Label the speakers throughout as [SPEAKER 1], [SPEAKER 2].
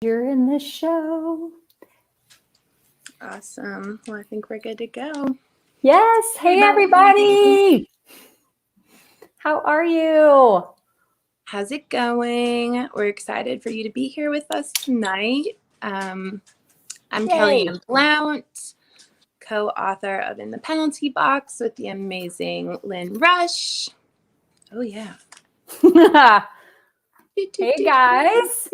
[SPEAKER 1] You're in the show.
[SPEAKER 2] Awesome. Well, I think we're good to go.
[SPEAKER 1] Yes. Hey, everybody. How are you?
[SPEAKER 2] How's it going? We're excited for you to be here with us tonight. I'm Kelly Ann Blount, co-author of In the Penalty Box with the amazing Lynn Rush. Oh, yeah.
[SPEAKER 1] Hey, guys.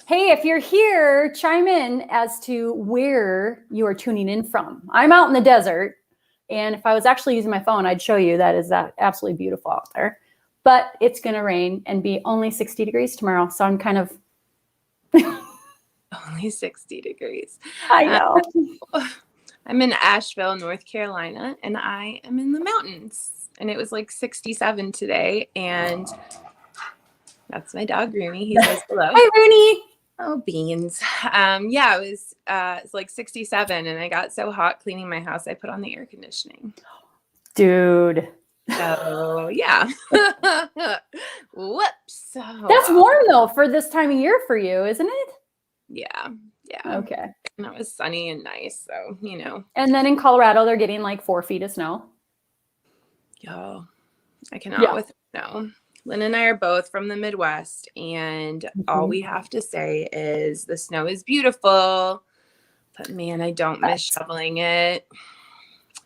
[SPEAKER 1] Hey, if you're here, chime in as to where you are tuning in from. I'm out in the desert, and if I was actually using my phone, I'd show you that is absolutely beautiful out there. But it's going to rain and be only 60 degrees tomorrow, so I'm kind of...
[SPEAKER 2] Only 60 degrees.
[SPEAKER 1] I know.
[SPEAKER 2] I'm in Asheville, North Carolina, and I am in the mountains. And it was like 67 today, and that's my dog, Rooney. He says hello.
[SPEAKER 1] Hi, Rooney.
[SPEAKER 2] Oh, beans. Yeah, it's like 67, and I got so hot cleaning my house, I put on the air conditioning.
[SPEAKER 1] Dude.
[SPEAKER 2] So, yeah. Whoops.
[SPEAKER 1] That's warm, though, for this time of year for you, isn't it?
[SPEAKER 2] Yeah.
[SPEAKER 1] Okay.
[SPEAKER 2] And it was sunny and nice, so, you know.
[SPEAKER 1] And then in Colorado, they're getting like 4 feet of snow.
[SPEAKER 2] Yo, I cannot with snow. Lynn and I are both from the Midwest, and all we have to say is the snow is beautiful, but man, I don't miss shoveling it. I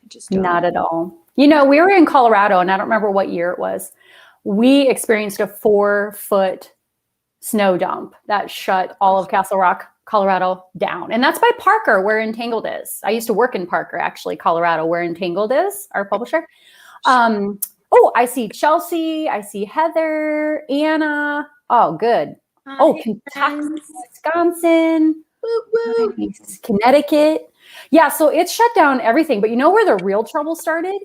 [SPEAKER 2] just don't.
[SPEAKER 1] Not at all. You know, we were in Colorado, and I don't remember what year it was. We experienced a 4-foot snow dump that shut all of Castle Rock, Colorado down. And that's by Parker, where Untitled is. I used to work in Parker, actually, Colorado, where Untitled is, our publisher. Oh, I see Chelsea. I see Heather, Anna. Oh, good. Hi, Kentucky, Wisconsin, Connecticut. Yeah, so it shut down everything. But you know where the real trouble started?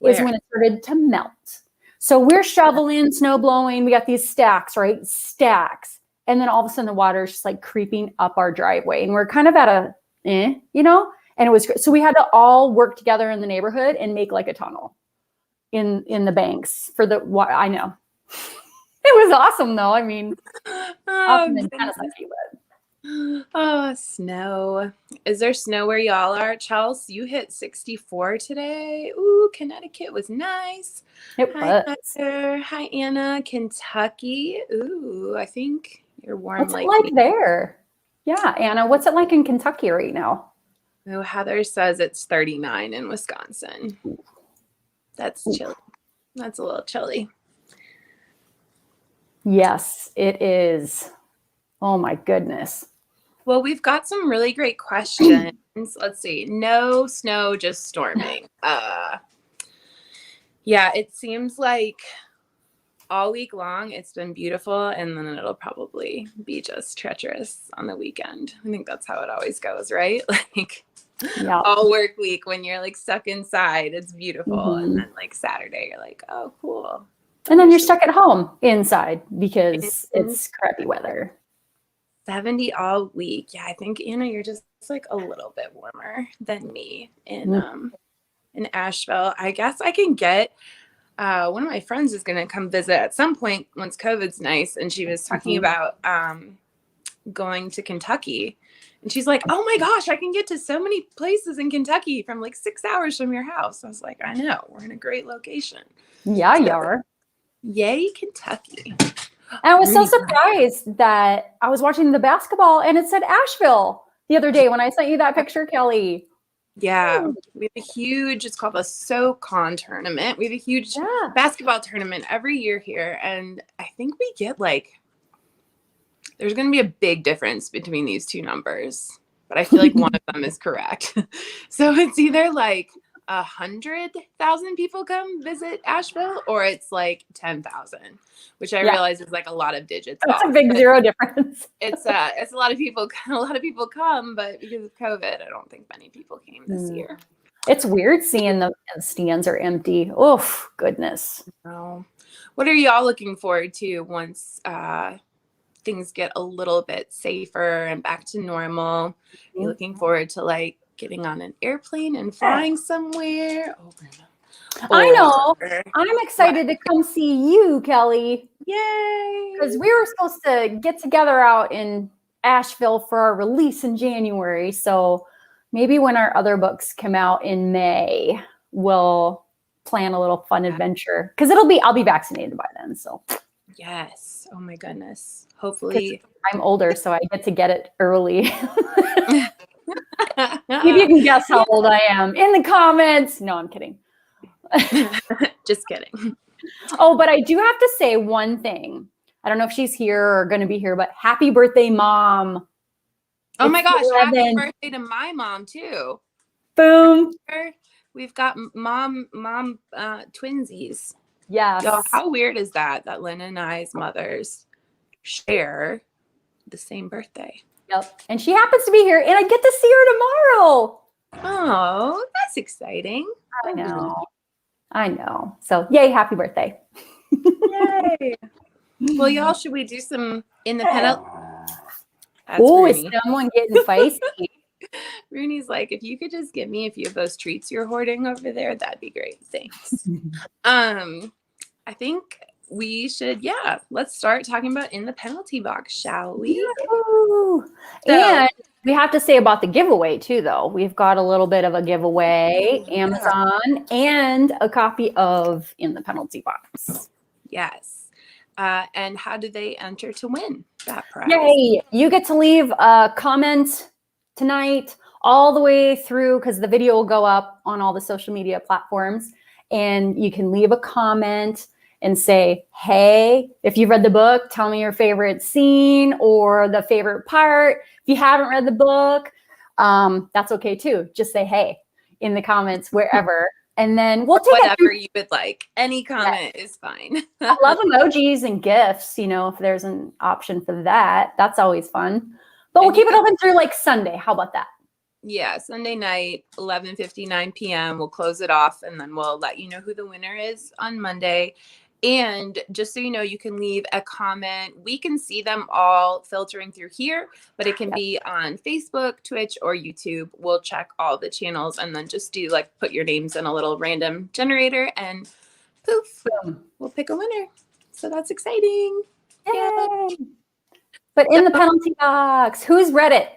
[SPEAKER 1] Is when it started to melt. So we're shoveling, snow blowing. We got these stacks, right? Stacks. And then all of a sudden the water is just like creeping up our driveway. And we're kind of at and it was, so we had to all work together in the neighborhood and make like a tunnel in the banks for the water. I know. It was awesome though. I mean, awesome in Tennessee,
[SPEAKER 2] oh, snow. Is there snow where y'all are? Chelsea, you hit 64 today. Ooh, Connecticut was nice. Hi, Heather. Hi, Anna. Kentucky. Ooh, I think you're warm.
[SPEAKER 1] What's it like there? Yeah, Anna, what's it like in Kentucky right now?
[SPEAKER 2] Oh, Heather says it's 39 in Wisconsin. That's chilly. That's a little chilly.
[SPEAKER 1] Yes, it is. Oh my goodness.
[SPEAKER 2] Well, we've got some really great questions. Let's see. No snow, just storming. Yeah, it seems like all week long it's been beautiful, and then it'll probably be just treacherous on the weekend. I think that's how it always goes, right? Like all work week when you're like stuck inside, it's beautiful. And then like Saturday, you're like, oh, cool.
[SPEAKER 1] And then you're stuck at home inside because it's crappy weather.
[SPEAKER 2] 70 all week. Yeah, I think, Anna, you're just like a little bit warmer than me in Asheville. I guess I can get one of my friends is going to come visit at some point once COVID's nice. And she was talking about going to Kentucky. And she's like, oh my gosh, I can get to so many places in Kentucky from like 6 hours from your house. I was like, I know, we're in a great location.
[SPEAKER 1] Yeah, you are.
[SPEAKER 2] Yay, Kentucky.
[SPEAKER 1] And I was so surprised that I was watching the basketball and it said Asheville the other day when I sent you that picture, Kelly.
[SPEAKER 2] Yeah, we have a huge, it's called the SoCon tournament. We have a huge basketball tournament every year here. And I think we get like, there's going to be a big difference between these two numbers, but I feel like one of them is correct. So it's either like 100,000 people come visit Asheville, or it's like 10,000, which I realize is like a lot of digits.
[SPEAKER 1] That's a big zero difference.
[SPEAKER 2] It's a lot of people. A lot of people come, but because of COVID, I don't think many people came this year.
[SPEAKER 1] It's weird seeing the stands are empty. Oh goodness.
[SPEAKER 2] Oh. What are y'all looking forward to once things get a little bit safer and back to normal? Are you looking forward to like getting on an airplane and flying somewhere?
[SPEAKER 1] I know. I'm excited to come see you, Kelly.
[SPEAKER 2] Yay!
[SPEAKER 1] Because we were supposed to get together out in Asheville for our release in January. So maybe when our other books come out in May, we'll plan a little fun adventure, because I'll be vaccinated by then. So
[SPEAKER 2] yes. Oh my goodness. Hopefully
[SPEAKER 1] I'm older, so I get to get it early. Maybe you can guess how old I am in the comments. No, I'm kidding.
[SPEAKER 2] Just kidding.
[SPEAKER 1] Oh, but I do have to say one thing. I don't know if she's here or going to be here, but happy birthday, Mom.
[SPEAKER 2] Oh my gosh.
[SPEAKER 1] 11.
[SPEAKER 2] Happy birthday to my mom too.
[SPEAKER 1] Boom.
[SPEAKER 2] We've got mom twinsies.
[SPEAKER 1] Yes.
[SPEAKER 2] Yo, how weird is that Lynn and I's mothers share the same birthday?
[SPEAKER 1] Yep. And she happens to be here, and I get to see her tomorrow.
[SPEAKER 2] Oh, that's exciting.
[SPEAKER 1] I know. So yay, happy birthday.
[SPEAKER 2] Yay. Well, y'all, should we do some independent?
[SPEAKER 1] Oh, is someone getting feisty?
[SPEAKER 2] Rooney's like, if you could just give me a few of those treats you're hoarding over there, that'd be great. Thanks. I think we should, let's start talking about In the Penalty Box, shall we?
[SPEAKER 1] And we have to say about the giveaway too, though. We've got a little bit of a giveaway, Amazon, and a copy of In the Penalty Box.
[SPEAKER 2] Yes. And how do they enter to win that prize?
[SPEAKER 1] Yay! You get to leave a comment tonight all the way through, because the video will go up on all the social media platforms, and you can leave a comment and say, hey, if you've read the book, tell me your favorite scene or the favorite part. If you haven't read the book, that's okay too. Just say hey in the comments wherever. And then we'll take
[SPEAKER 2] whatever you would like. Any comment is fine.
[SPEAKER 1] I love emojis and GIFs, if there's an option for that. That's always fun. But we'll keep it open through like Sunday. How about that?
[SPEAKER 2] Yeah, Sunday night, 11:59 p.m. We'll close it off, and then we'll let you know who the winner is on Monday. And just so you know, you can leave a comment. We can see them all filtering through here, but it can be on Facebook, Twitch, or YouTube. We'll check all the channels and then just do put your names in a little random generator, and poof, we'll pick a winner. So that's exciting.
[SPEAKER 1] Yay. But In the Penalty Box, who's read it?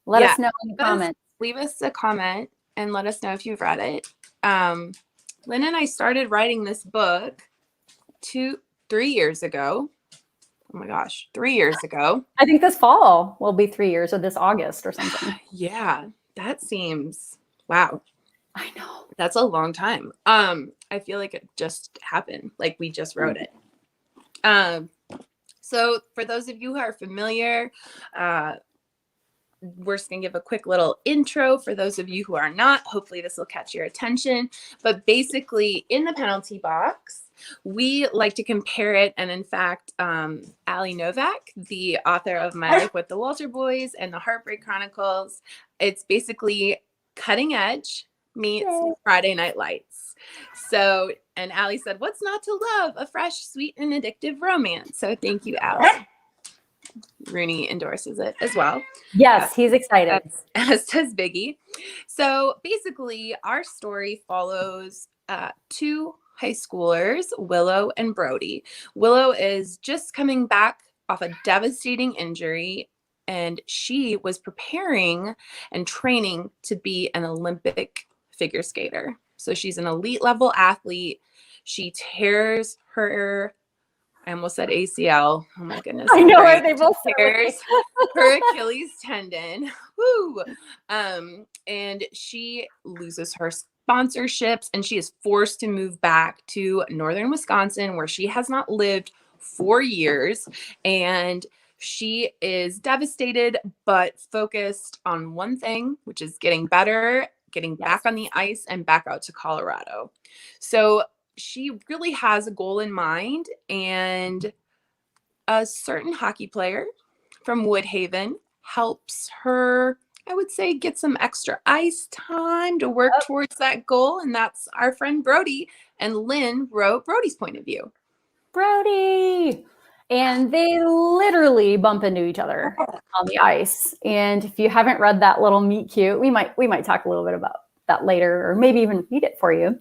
[SPEAKER 1] Let us know in the comments.
[SPEAKER 2] Leave us a comment and let us know if you've read it. Lynn and I started writing this book 3 years ago. Oh my gosh, 3 years ago.
[SPEAKER 1] I think this fall will be 3 years, or this August or something.
[SPEAKER 2] Yeah, that seems, wow.
[SPEAKER 1] I know.
[SPEAKER 2] That's a long time. I feel like it just happened. Like we just wrote it. So for those of you who are familiar, we're just going to give a quick little intro. For those of you who are not, hopefully this will catch your attention. But basically, In the Penalty Box, we like to compare it. And in fact, Ali Novak, the author of My Life with the Walter Boys and the Heartbreak Chronicles, it's basically cutting edge meets Friday Night Lights. So, and Ali said, what's not to love? A fresh, sweet, and addictive romance. So thank you, Ali. Rooney endorses it as well.
[SPEAKER 1] Yes, he's excited.
[SPEAKER 2] As does Biggie. So basically, our story follows two high schoolers, Willow and Brody. Willow is just coming back off a devastating injury, and she was preparing and training to be an Olympic figure skater. So she's an elite level athlete. She tears her, I almost said ACL. Oh my goodness.
[SPEAKER 1] I know, right? They both
[SPEAKER 2] tears her Achilles tendon. Woo. And she loses her sponsorships, and she is forced to move back to northern Wisconsin, where she has not lived for years. And she is devastated, but focused on one thing, which is getting better, getting back on the ice, and back out to Colorado. So she really has a goal in mind, and a certain hockey player from Woodhaven helps her, I would say, get some extra ice time to work towards that goal. And that's our friend Brody. And Lynn wrote Brody's point of view.
[SPEAKER 1] Brody! And they literally bump into each other on the ice. And if you haven't read that little meet cute, we might talk a little bit about that later, or maybe even read it for you.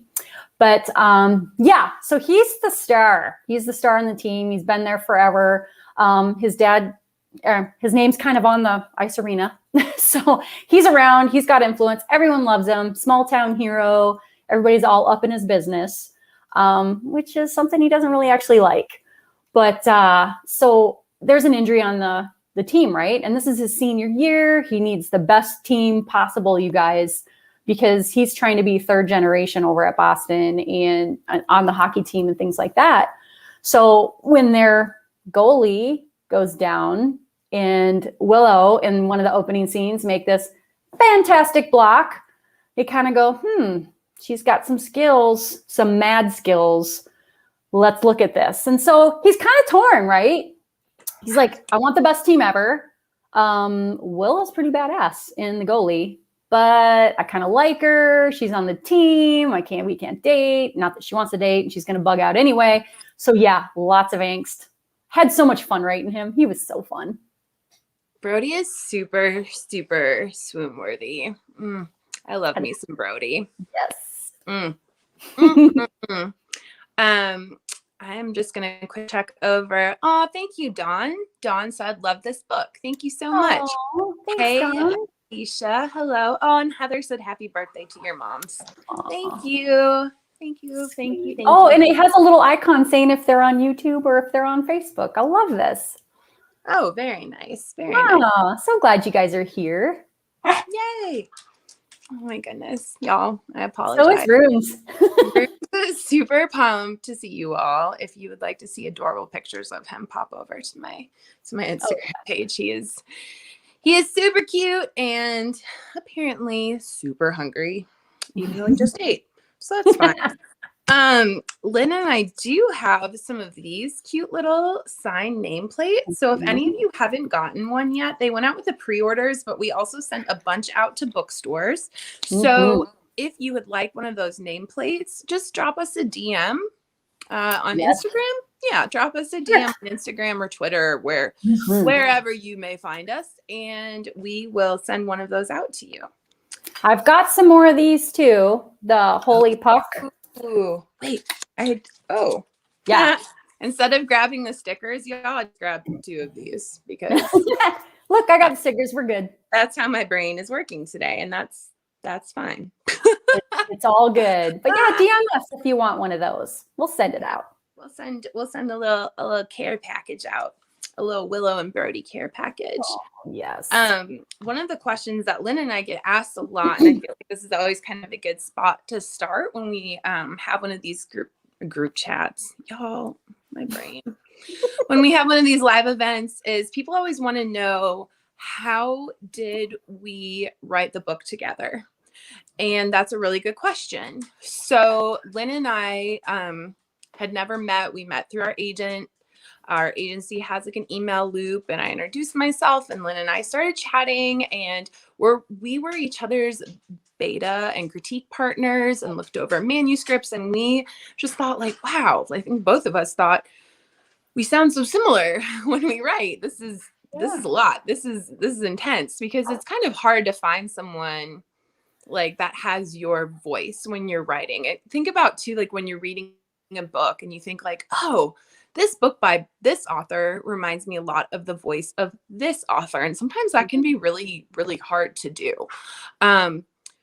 [SPEAKER 1] But so he's the star. He's the star on the team. He's been there forever. His dad his name's kind of on the ice arena. So he's around, he's got influence. Everyone loves him. Small town hero. Everybody's all up in his business, which is something he doesn't really actually like. But so there's an injury on the team, right? And this is his senior year. He needs the best team possible, you guys, because he's trying to be third generation over at Boston and on the hockey team and things like that. So when their goalie goes down, and Willow in one of the opening scenes make this fantastic block, they kind of go, she's got some skills, some mad skills. Let's look at this. And so he's kind of torn, right? He's like, I want the best team ever. Willow's pretty badass in the goalie, but I kind of like her. She's on the team. We can't date. Not that she wants to date, and she's going to bug out anyway. So yeah, lots of angst. Had so much fun writing him. He was so fun.
[SPEAKER 2] Brody is super, super swoon worthy. I love me some Brody.
[SPEAKER 1] Yes.
[SPEAKER 2] I'm just going to quick check over. Oh, thank you, Dawn. Dawn said, love this book. Thank you so much.
[SPEAKER 1] Thanks,
[SPEAKER 2] hey,
[SPEAKER 1] Dawn.
[SPEAKER 2] Isha. Hello. Oh, and Heather said, happy birthday to your moms.
[SPEAKER 1] Aww.
[SPEAKER 2] Thank you. Thank you.
[SPEAKER 1] And it has a little icon saying if they're on YouTube or if they're on Facebook. I love this.
[SPEAKER 2] Oh, very nice. Very nice.
[SPEAKER 1] So glad you guys are here.
[SPEAKER 2] Yay. Oh my goodness. Y'all, I apologize.
[SPEAKER 1] So is Runes.
[SPEAKER 2] Runes super pumped to see you all. If you would like to see adorable pictures of him, pop over to my Instagram page. He is super cute and apparently super hungry, even though he just ate. So that's fine. Lynn and I do have some of these cute little signed nameplates. So if any of you haven't gotten one yet, they went out with the pre-orders, but we also sent a bunch out to bookstores. So if you would like one of those nameplates, just drop us a DM on Instagram. Yeah, drop us a DM on Instagram or Twitter, wherever you may find us, and we will send one of those out to you.
[SPEAKER 1] I've got some more of these too. The Holy Puck.
[SPEAKER 2] Ooh, wait.
[SPEAKER 1] Yeah.
[SPEAKER 2] Instead of grabbing the stickers, y'all, I'd grab 2 of these because
[SPEAKER 1] look, I got the stickers. We're good.
[SPEAKER 2] That's how my brain is working today, and that's fine.
[SPEAKER 1] It's all good. But yeah, DM us if you want one of those. We'll send it out.
[SPEAKER 2] We'll send a little care package out. A little Willow and Brody care package.
[SPEAKER 1] Oh, yes.
[SPEAKER 2] One of the questions that Lynn and I get asked a lot, and I feel like this is always kind of a good spot to start when we have one of these group chats. Y'all, my brain. When we have one of these live events, is people always want to know, how did we write the book together? And that's a really good question. So Lynn and I had never met. We met through our agent. Our agency has like an email loop, and I introduced myself, and Lynn and I started chatting, and we were each other's beta and critique partners and looked over manuscripts, and we just thought like, wow, I think both of us thought we sound so similar when we write. This is a lot. This is intense, because it's kind of hard to find someone like that has your voice when you're writing it. Think about too, like when you're reading a book and you think like, oh, this book by this author reminds me a lot of the voice of this author. And sometimes that can be really, really hard to do.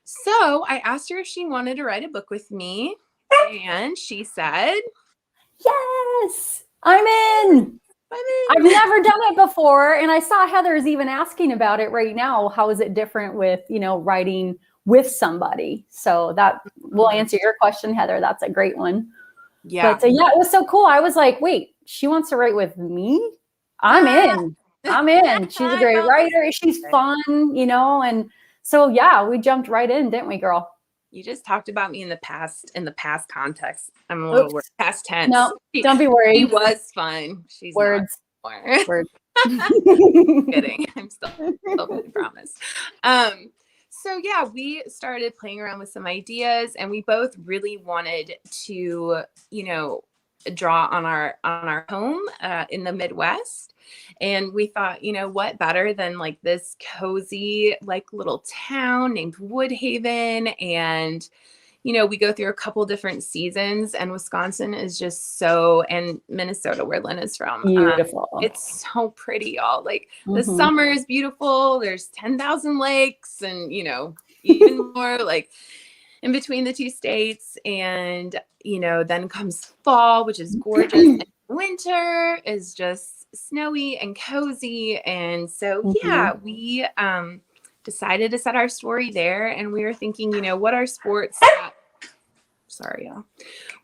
[SPEAKER 2] So I asked her if she wanted to write a book with me, and she said,
[SPEAKER 1] yes, I'm in. I've never done it before. And I saw Heather's even asking about it right now. How is it different with, writing with somebody? So that will answer your question, Heather. That's a great one.
[SPEAKER 2] Yeah.
[SPEAKER 1] But it was so cool. I was like, wait, she wants to write with me? I'm in. She's a great writer. She's fun, and so, yeah, we jumped right in, didn't we, girl?
[SPEAKER 2] You just talked about me in the past context. I'm a little past tense.
[SPEAKER 1] No, don't be worried.
[SPEAKER 2] She was fun. She's
[SPEAKER 1] words.
[SPEAKER 2] Not
[SPEAKER 1] Words.
[SPEAKER 2] Kidding. I'm still I promise. So yeah, we started playing around with some ideas, and we both really wanted to, draw on our home in the Midwest. And we thought, what better than like this cozy, like little town named Woodhaven. And, we go through a couple different seasons, and Wisconsin is just so, and Minnesota, where Lynn is from,
[SPEAKER 1] Beautiful.
[SPEAKER 2] it's so pretty, y'all. Like the
[SPEAKER 1] Mhm.
[SPEAKER 2] summer is beautiful. There's 10,000 lakes, and even more like in between the two states. And then comes fall, which is gorgeous, and winter is just snowy and cozy. And so we decided to set our story there, and we were thinking, what are sports that, sorry y'all,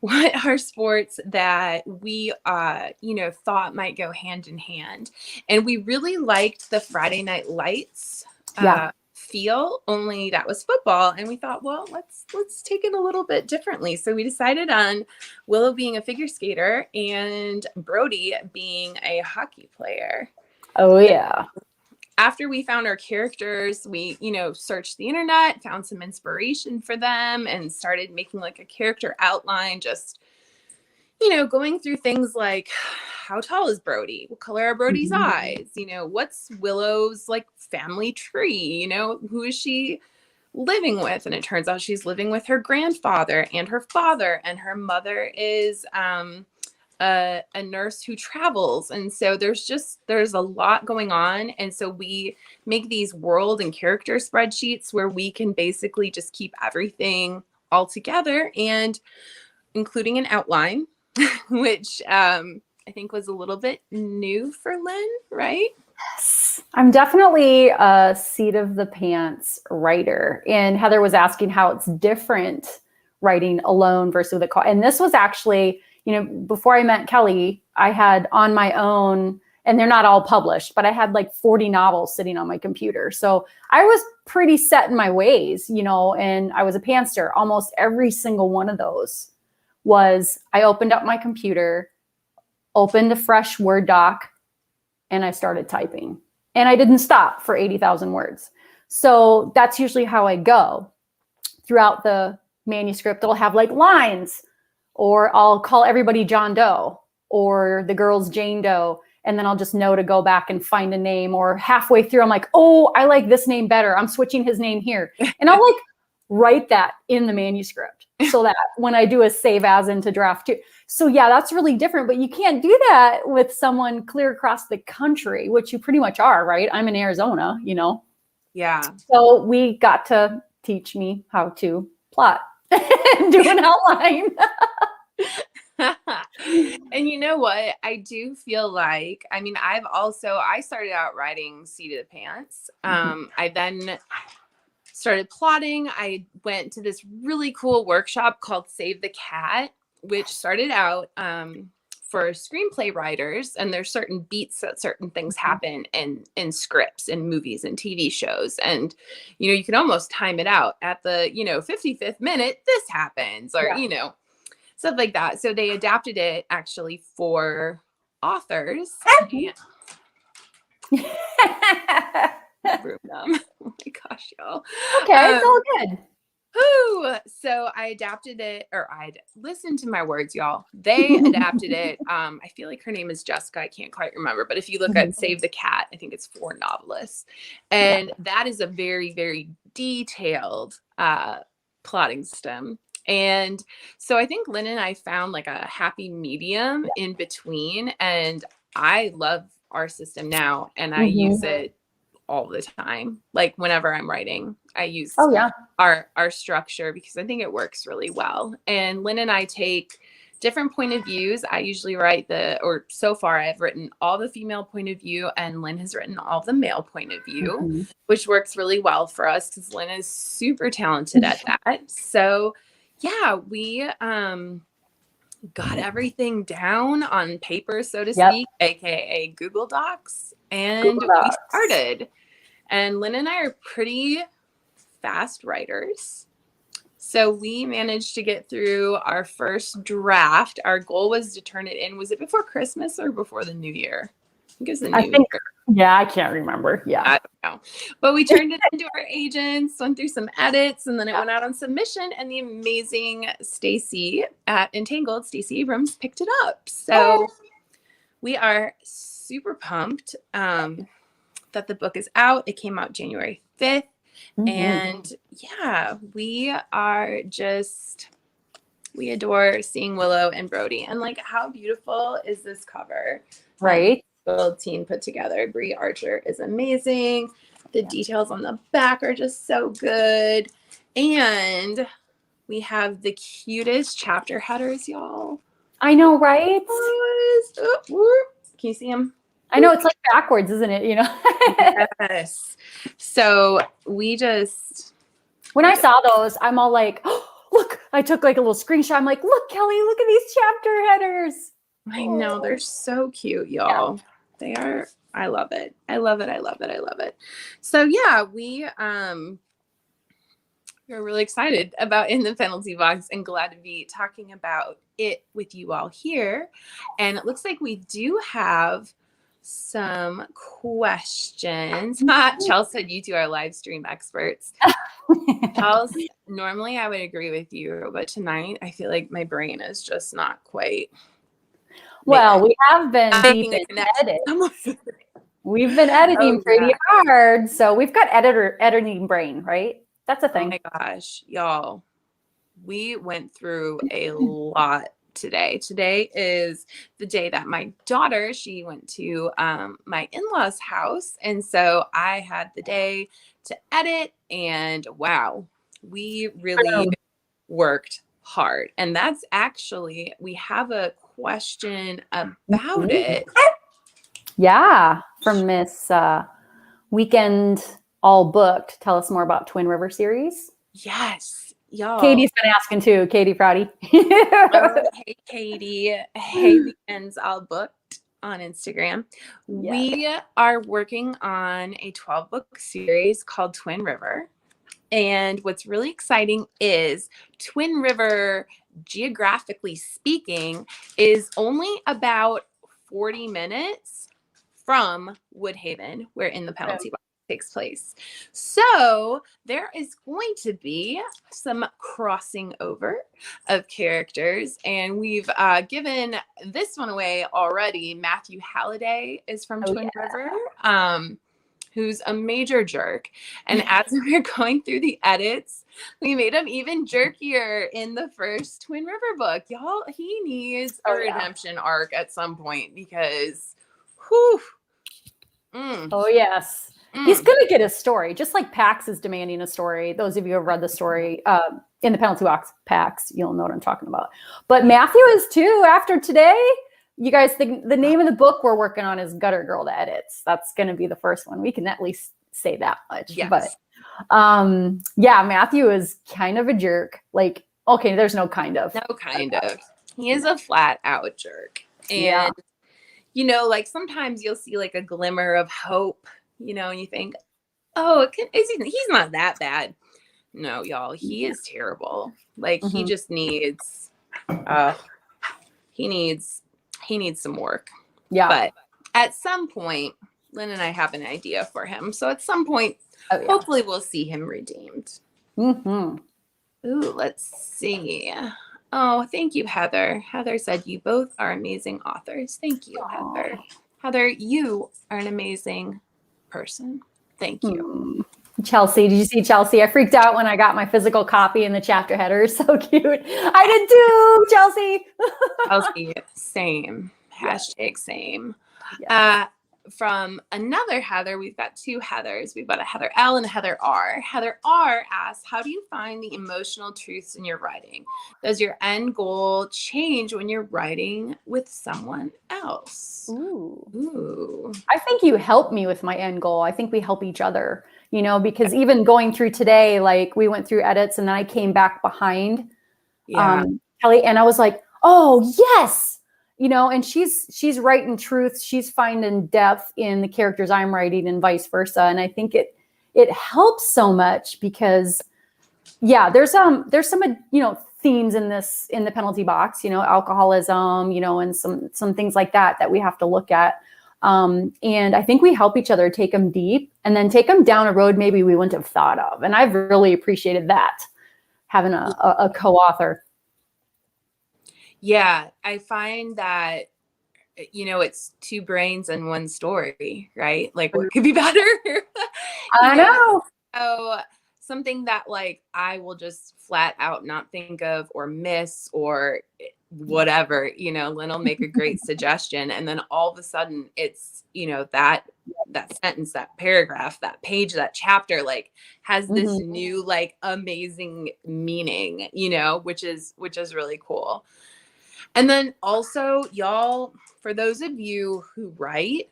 [SPEAKER 2] what are sports that we thought might go hand in hand. And we really liked the Friday Night Lights feel, only that was football, and we thought, well, let's take it a little bit differently. So we decided on Willow being a figure skater and Brody being a hockey player.
[SPEAKER 1] Oh yeah.
[SPEAKER 2] After we found our characters, we, searched the internet, found some inspiration for them, and started making like a character outline, just, going through things like, how tall is Brody? What color are Brody's eyes? What's Willow's like family tree? Who is she living with? And it turns out she's living with her grandfather and her father, and her mother is a nurse who travels. And so there's a lot going on. And so we make these world and character spreadsheets where we can basically just keep everything all together, and including an outline, which I think was a little bit new for Lynn, right?
[SPEAKER 1] Yes. I'm definitely a seat of the pants writer. And Heather was asking how it's different writing alone versus with a call. And this was actually, before I met Kelly, I had on my own, and they're not all published, but I had like 40 novels sitting on my computer. So I was pretty set in my ways, and I was a pantser. Almost every single one of those was, I opened up my computer, opened a fresh Word doc, and I started typing. And I didn't stop for 80,000 words. So that's usually how I go throughout the manuscript. It'll have like lines, or I'll call everybody John Doe, or the girls Jane Doe. And then I'll just know to go back and find a name, or halfway through, I'm like, oh, I like this name better. I'm switching his name here. And I'll like write that in the manuscript so that when I do a save as into draft 2. So yeah, that's really different, but you can't do that with someone clear across the country, which you pretty much are, right? I'm in Arizona,
[SPEAKER 2] Yeah.
[SPEAKER 1] So we got to teach me how to plot and do an outline.
[SPEAKER 2] And you know what? I do feel like, I started out writing Seat of the Pants. I then started plotting. I went to this really cool workshop called Save the Cat, which started out for screenplay writers, and there's certain beats that certain things happen in scripts and movies and TV shows. And, you can almost time it out at the, 55th minute, this happens, or, stuff like that. So they adapted it actually for authors. Oh my gosh, y'all.
[SPEAKER 1] Okay, it's all good.
[SPEAKER 2] So I adapted it, or I'd listened to my words, y'all. They adapted it. I feel like her name is Jessica. I can't quite remember. But if you look at Save the Cat, I think it's 4 novelists. And that is a very, very detailed plotting system. And so I think Lynn and I found like a happy medium in between. And I love our system now, and I use it all the time. Like whenever I'm writing, I use our structure, because I think it works really well. And Lynn and I take different point of views. I usually write so far I've written all the female point of view, and Lynn has written all the male point of view, which works really well for us because Lynn is super talented at that. So yeah, we got everything down on paper, so to speak, aka Google Docs, and we started. And Lynn and I are pretty fast writers, so we managed to get through our first draft. Our goal was to turn it in. Was it before Christmas or before the New Year? I think it was the New Year.
[SPEAKER 1] Yeah, I can't remember. Yeah,
[SPEAKER 2] I don't know. But we turned it into our agents, went through some edits, and then it went out on submission. And the amazing Stacy at Untitled, Stacey Abrams, picked it up. So we are super pumped that the book is out. It came out January 5th. And yeah, we adore seeing Willow and Brody. And like, how beautiful is this cover?
[SPEAKER 1] Right.
[SPEAKER 2] Little team put together. Brie Archer is amazing. The details on the back are just so good. And we have the cutest chapter headers, y'all.
[SPEAKER 1] I know, right?
[SPEAKER 2] Can you see them?
[SPEAKER 1] I know, it's like backwards, isn't it? You know?
[SPEAKER 2] Yes. So
[SPEAKER 1] when I saw those, I'm all like, oh, look, I took like a little screenshot. I'm like, look, Kelly, look at these chapter headers.
[SPEAKER 2] I know, they're so cute, y'all. Yeah. They are. I love it. I love it. I love it. I love it. So yeah, we're really excited about In the Penalty Box and glad to be talking about it with you all here. And it looks like we do have some questions. Chelsea said you two are live stream experts. Chelsea, normally I would agree with you, but tonight I feel like my brain is just not quite.
[SPEAKER 1] Well, we have been deep in edit. We've been editing pretty hard, so we've got editing brain, right? That's a thing.
[SPEAKER 2] Oh my gosh, y'all, we went through a lot today. Today is the day that my daughter, she went to my in-laws' house, and so I had the day to edit, and wow, we really worked hard. And that's actually, we have a question about it.
[SPEAKER 1] Yeah, from Miss Weekend All Booked. Tell us more about Twin River series.
[SPEAKER 2] Yes, y'all.
[SPEAKER 1] Katie's been asking too. Katie Prouty.
[SPEAKER 2] Hey, Katie. Hey, Weekends All Booked on Instagram. Yes. We are working on a 12-book series called Twin River. And what's really exciting is Twin River, geographically speaking, is only about 40 minutes from Woodhaven, where In the Penalty Box takes place. So there is going to be some crossing over of characters, and we've given this one away already. Matthew Halliday is from Twin River, who's a major jerk. And as we were going through the edits, we made him even jerkier in the first Twin River book. Y'all, he needs a redemption arc at some point because, whew.
[SPEAKER 1] Oh, yes. He's going to get a story, just like Pax is demanding a story. Those of you who have read the story In the Penalty Box, Pax, you'll know what I'm talking about. But Matthew is too, after today. You guys think the name of the book we're working on is Gutter Girl to Edits. That's going to be the first one. We can at least say that much.
[SPEAKER 2] Yes.
[SPEAKER 1] But yeah, Matthew is kind of a jerk. Like, okay, there's no kind of.
[SPEAKER 2] No kind of. He is a flat out jerk. And, you know, like sometimes you'll see like a glimmer of hope, you know, and you think, oh, he's not that bad. No, y'all, he is terrible. Like he just needs, he needs some work.
[SPEAKER 1] Yeah.
[SPEAKER 2] But at some point, Lynn and I have an idea for him. So at some point, hopefully we'll see him redeemed.
[SPEAKER 1] Mm-hmm.
[SPEAKER 2] Ooh, let's see. Oh, thank you, Heather. Heather said you both are amazing authors. Thank you, Heather. Heather, you are an amazing person. Thank you.
[SPEAKER 1] Chelsea, did you see Chelsea? I freaked out when I got my physical copy in the chapter header. So cute. I did too, Chelsea.
[SPEAKER 2] Chelsea, same. Hashtag same.
[SPEAKER 1] Yes.
[SPEAKER 2] From another Heather, we've got two Heathers. We've got a Heather L and a Heather R. Heather R asks, how do you find the emotional truths in your writing? Does your end goal change when you're writing with someone else?
[SPEAKER 1] Ooh. I think you help me with my end goal. I think we help each other, you know, because even going through today, like we went through edits and then I came back behind Kelly and I was like, oh, yes. You know, and she's writing truth. She's finding depth in the characters I'm writing and vice versa. And I think it helps so much because, there's some, you know, themes in the penalty box, you know, alcoholism, you know, and some things like that we have to look at. And I think we help each other take them deep and then take them down a road maybe we wouldn't have thought of. And I've really appreciated that, having a co-author.
[SPEAKER 2] Yeah, I find that, you know, it's two brains and one story, right? Like what could be better?
[SPEAKER 1] I know.
[SPEAKER 2] So something that like I will just flat out not think of or miss or whatever, you know, Lynn will make a great suggestion. And then all of a sudden it's, you know, that sentence, that paragraph, that page, that chapter, like has this new, like amazing meaning, you know, which is really cool. And then also y'all, for those of you who write,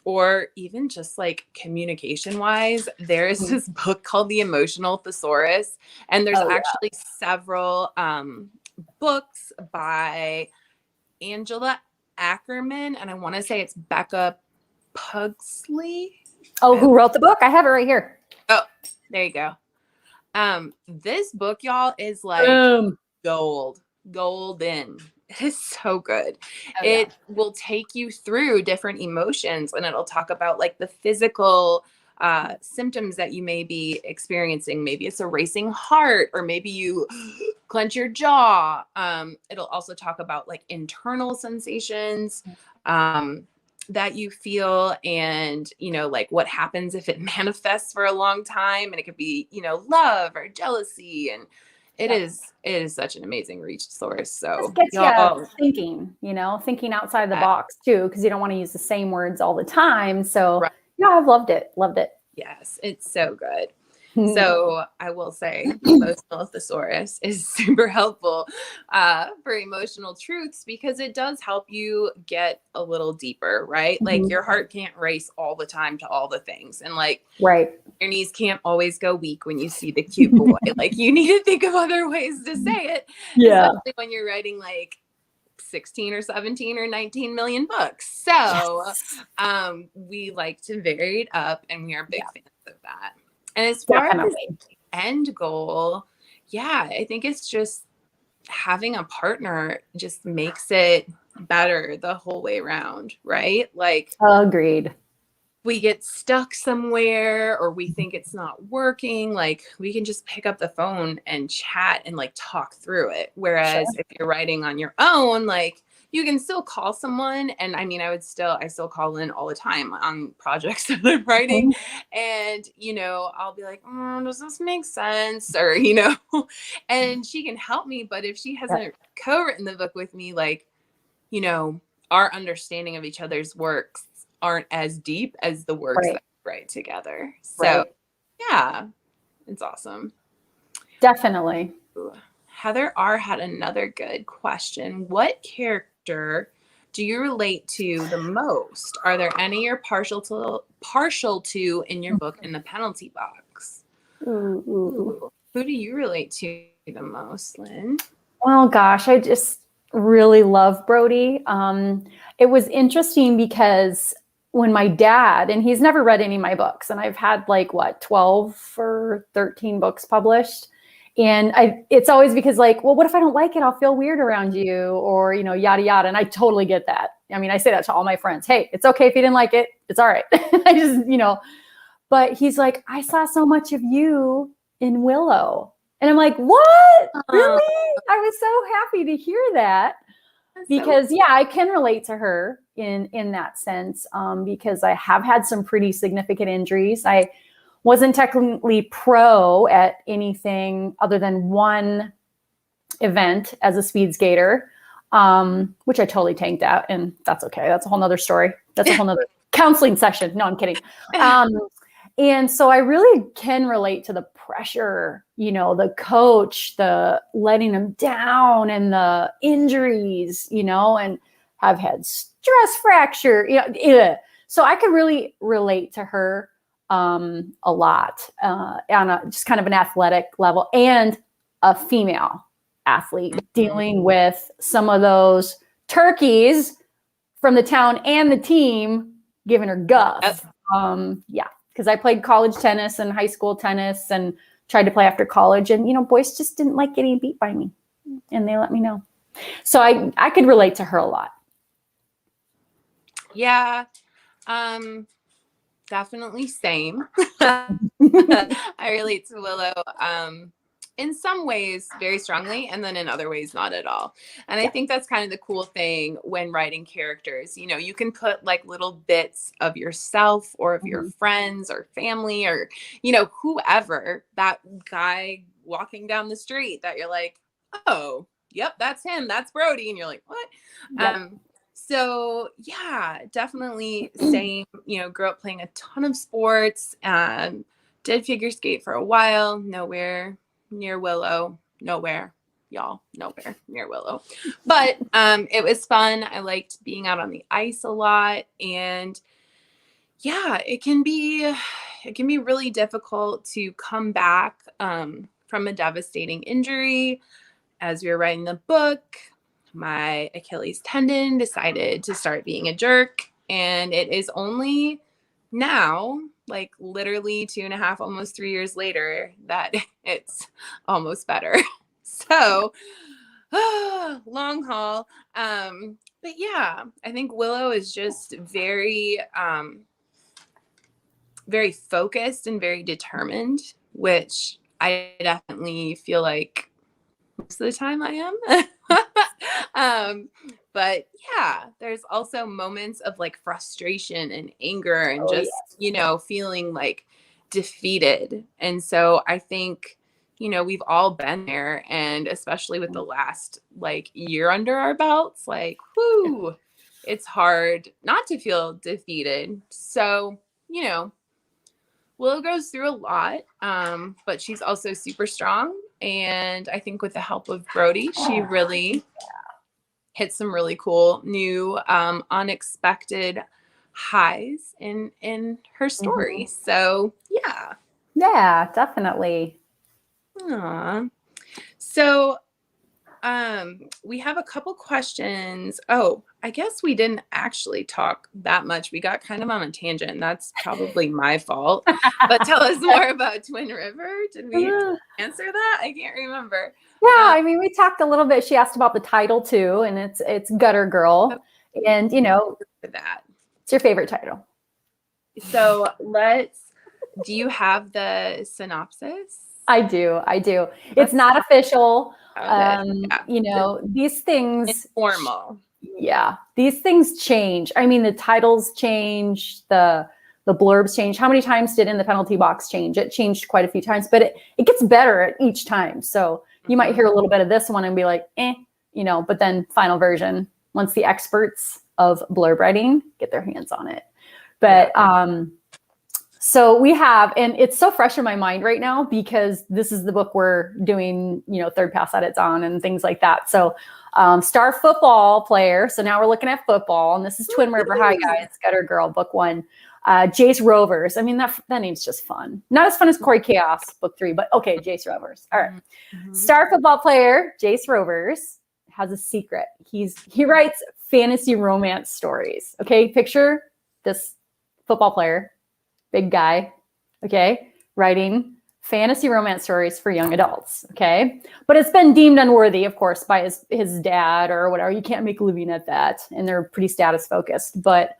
[SPEAKER 2] or even just like communication wise, there's this book called The Emotional Thesaurus. And there's actually several books by Angela Ackerman. And I want to say it's Becca Pugsley.
[SPEAKER 1] Oh, who wrote the book? I have it right here.
[SPEAKER 2] Oh, there you go. This book, y'all, is like golden. It's so good. It will take you through different emotions, and it'll talk about like the physical symptoms that you may be experiencing. Maybe it's a racing heart, or maybe you clench your jaw. It'll also talk about like internal sensations that you feel, and you know, like what happens if it manifests for a long time, and it could be, you know, love or jealousy, and it is such an amazing resource. So
[SPEAKER 1] it gets you thinking, you know, thinking outside the box too, because you don't want to use the same words all the time. So yeah, I've loved it.
[SPEAKER 2] Yes, it's so good. So I will say the Emotional Thesaurus is super helpful for emotional truths, because it does help you get a little deeper, right? Like your heart can't race all the time to all the things. And like your knees can't always go weak when you see the cute boy. Like you need to think of other ways to say it. Especially when you're writing like 16 or 17 or 19 million books. So we like to vary it up, and we are big fans of that. And as far as end goal, I think it's just having a partner just makes it better the whole way around, right? Like,
[SPEAKER 1] agreed.
[SPEAKER 2] We get stuck somewhere, or we think it's not working, like we can just pick up the phone and chat and like talk through it. Whereas if you're writing on your own, like you can still call someone. And I mean, I still call Lynn all the time on projects that I'm writing. And, you know, I'll be like, does this make sense? Or, you know, and she can help me. But if she hasn't co-written the book with me, like, you know, our understanding of each other's works aren't as deep as the works that we write together. So yeah, it's awesome.
[SPEAKER 1] Definitely.
[SPEAKER 2] Heather R had another good question. What character do you relate to the most? Are there any you're partial to in your book in the penalty box? Who do you relate to the most, Lynn?
[SPEAKER 1] Well, gosh, I just really love Brody. It was interesting because when my dad, and he's never read any of my books, and I've had like 12 or 13 books published. And it's always because like, well, what if I don't like it? I'll feel weird around you, or, you know, yada, yada. And I totally get that. I mean, I say that to all my friends. Hey, it's okay if you didn't like it. It's all right. I just, you know, but he's like, I saw so much of you in Willow. And I'm like, what? Really? I was so happy to hear that. Because I can relate to her in that sense, because I have had some pretty significant injuries. I wasn't technically pro at anything other than one event as a speed skater, which I totally tanked out, and that's okay. That's a whole nother story. That's a whole nother counseling session. No, I'm kidding. And so I really can relate to the pressure, you know, the coach, the letting them down, and the injuries, you know, and have had stress fracture, you know. So I could really relate to her a lot on just kind of an athletic level, and a female athlete dealing with some of those turkeys from the town and the team giving her guff. Because I played college tennis and high school tennis and tried to play after college. And, you know, boys just didn't like getting beat by me. And they let me know. So I could relate to her a lot.
[SPEAKER 2] Yeah. Definitely same. I relate to Willow in some ways very strongly, and then in other ways not at all. And I think that's kind of the cool thing when writing characters. You know, you can put like little bits of yourself or of your friends or family or, you know, whoever, that guy walking down the street that you're like, oh, yep, that's him, that's Brody. And you're like, what? So yeah, definitely same, you know, grew up playing a ton of sports, did figure skate for a while, nowhere near Willow, nowhere near Willow, but it was fun. I liked being out on the ice a lot, and yeah, it can be really difficult to come back from a devastating injury. As we were writing the book, my Achilles tendon decided to start being a jerk, and it is only now, like literally 2.5, almost 3 years later, that it's almost better. So long haul. But yeah, I think Willow is just very, very focused and very determined, which I definitely feel like most of the time I am. But yeah, there's also moments of like frustration and anger and you know, feeling like defeated. And so I think, you know, we've all been there, and especially with the last like year under our belts, like, whoo, it's hard not to feel defeated. So, you know, Willow goes through a lot, but she's also super strong. And I think with the help of Brody, she really hit some really cool new unexpected highs in her story. So
[SPEAKER 1] yeah, definitely.
[SPEAKER 2] Aww. So we have a couple questions. Oh, I guess we didn't actually talk that much. We got kind of on a tangent. That's probably my fault. But tell us more about Twin River. Did we answer that? I can't remember.
[SPEAKER 1] Yeah, I mean, we talked a little bit. She asked about the title too, and it's Gutter Girl, and you know,
[SPEAKER 2] that
[SPEAKER 1] it's your favorite title.
[SPEAKER 2] So do you have the synopsis?
[SPEAKER 1] I do. It's not official. You know, these things,
[SPEAKER 2] it's formal.
[SPEAKER 1] Yeah, these things change. I mean, the titles change, the blurbs change. How many times did In the Penalty Box change? It changed quite a few times, but it gets better at each time. So you might hear a little bit of this one and be like, you know, but then final version, once the experts of blurb writing get their hands on it. But so we have, and it's so fresh in my mind right now because this is the book we're doing, you know, third pass edits on and things like that. So star football player. So now we're looking at football, and this is Twin River High, guys. Gutter Girl, book 1. Jace Rovers. I mean, that name's just fun. Not as fun as Corey Chaos, book 3, but okay, Jace Rovers. All right. Star football player Jace Rovers has a secret. He writes fantasy romance stories. Okay, picture this football player, big guy, okay, writing fantasy romance stories for young adults, okay? But it's been deemed unworthy, of course, by his dad or whatever. You can't make a living at that, and they're pretty status focused. But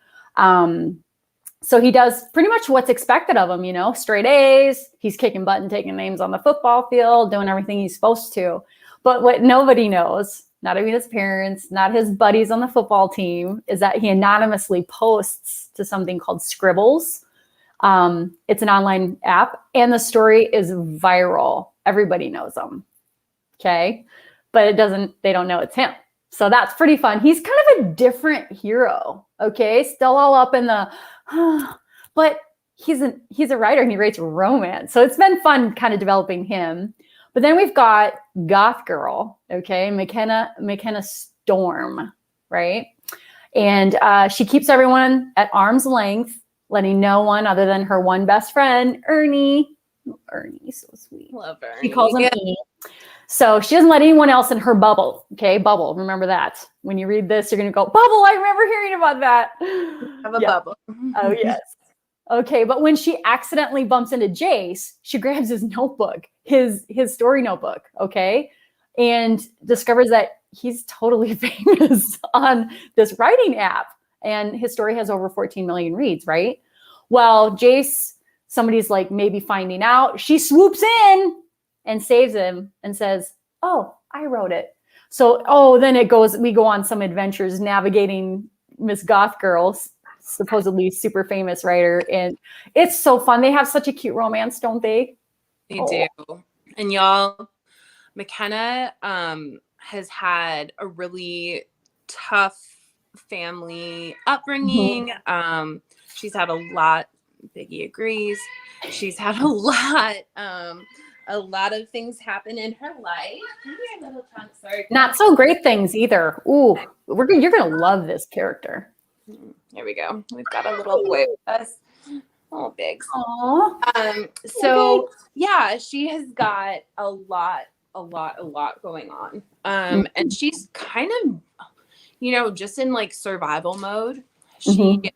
[SPEAKER 1] so he does pretty much what's expected of him, you know, straight A's. He's kicking butt and taking names on the football field, doing everything he's supposed to. But what nobody knows, not even his parents, not his buddies on the football team, is that he anonymously posts to something called Scribbles. It's an online app, and the story is viral. Everybody knows him. Okay. But they don't know it's him. So that's pretty fun. He's kind of a different hero. Okay. Still all up in the, but he's a writer and he writes romance. So it's been fun kind of developing him. But then we've got Goth Girl. Okay. McKenna Storm. Right. And, she keeps everyone at arm's length, letting no one other than her one best friend, Ernie, so sweet.
[SPEAKER 2] Love Ernie.
[SPEAKER 1] She calls him E. So she doesn't let anyone else in her bubble. Okay, bubble. Remember that. When you read this, you're going to go, bubble, I remember hearing about that.
[SPEAKER 2] Have a bubble.
[SPEAKER 1] Oh, yes. Okay, but when she accidentally bumps into Jace, she grabs his notebook, his story notebook, okay, and discovers that he's totally famous on this writing app. And his story has over 14 million reads, right? Well, Jace, somebody's like maybe finding out. She swoops in and saves him and says, oh, I wrote it. So, then we go on some adventures navigating Miss Goth Girl, supposedly super famous writer. And it's so fun. They have such a cute romance, don't they?
[SPEAKER 2] They do. And y'all, McKenna has had a really tough family upbringing. She's had a lot, Biggie agrees. She's had a lot of things happen in her life. Sorry.
[SPEAKER 1] Not so great things either. Ooh, you're gonna love this character.
[SPEAKER 2] Here we go. We've got a little boy with us. Oh, Biggs.
[SPEAKER 1] Aww.
[SPEAKER 2] So yeah, she has got a lot going on. And she's kind of, just in like survival mode. She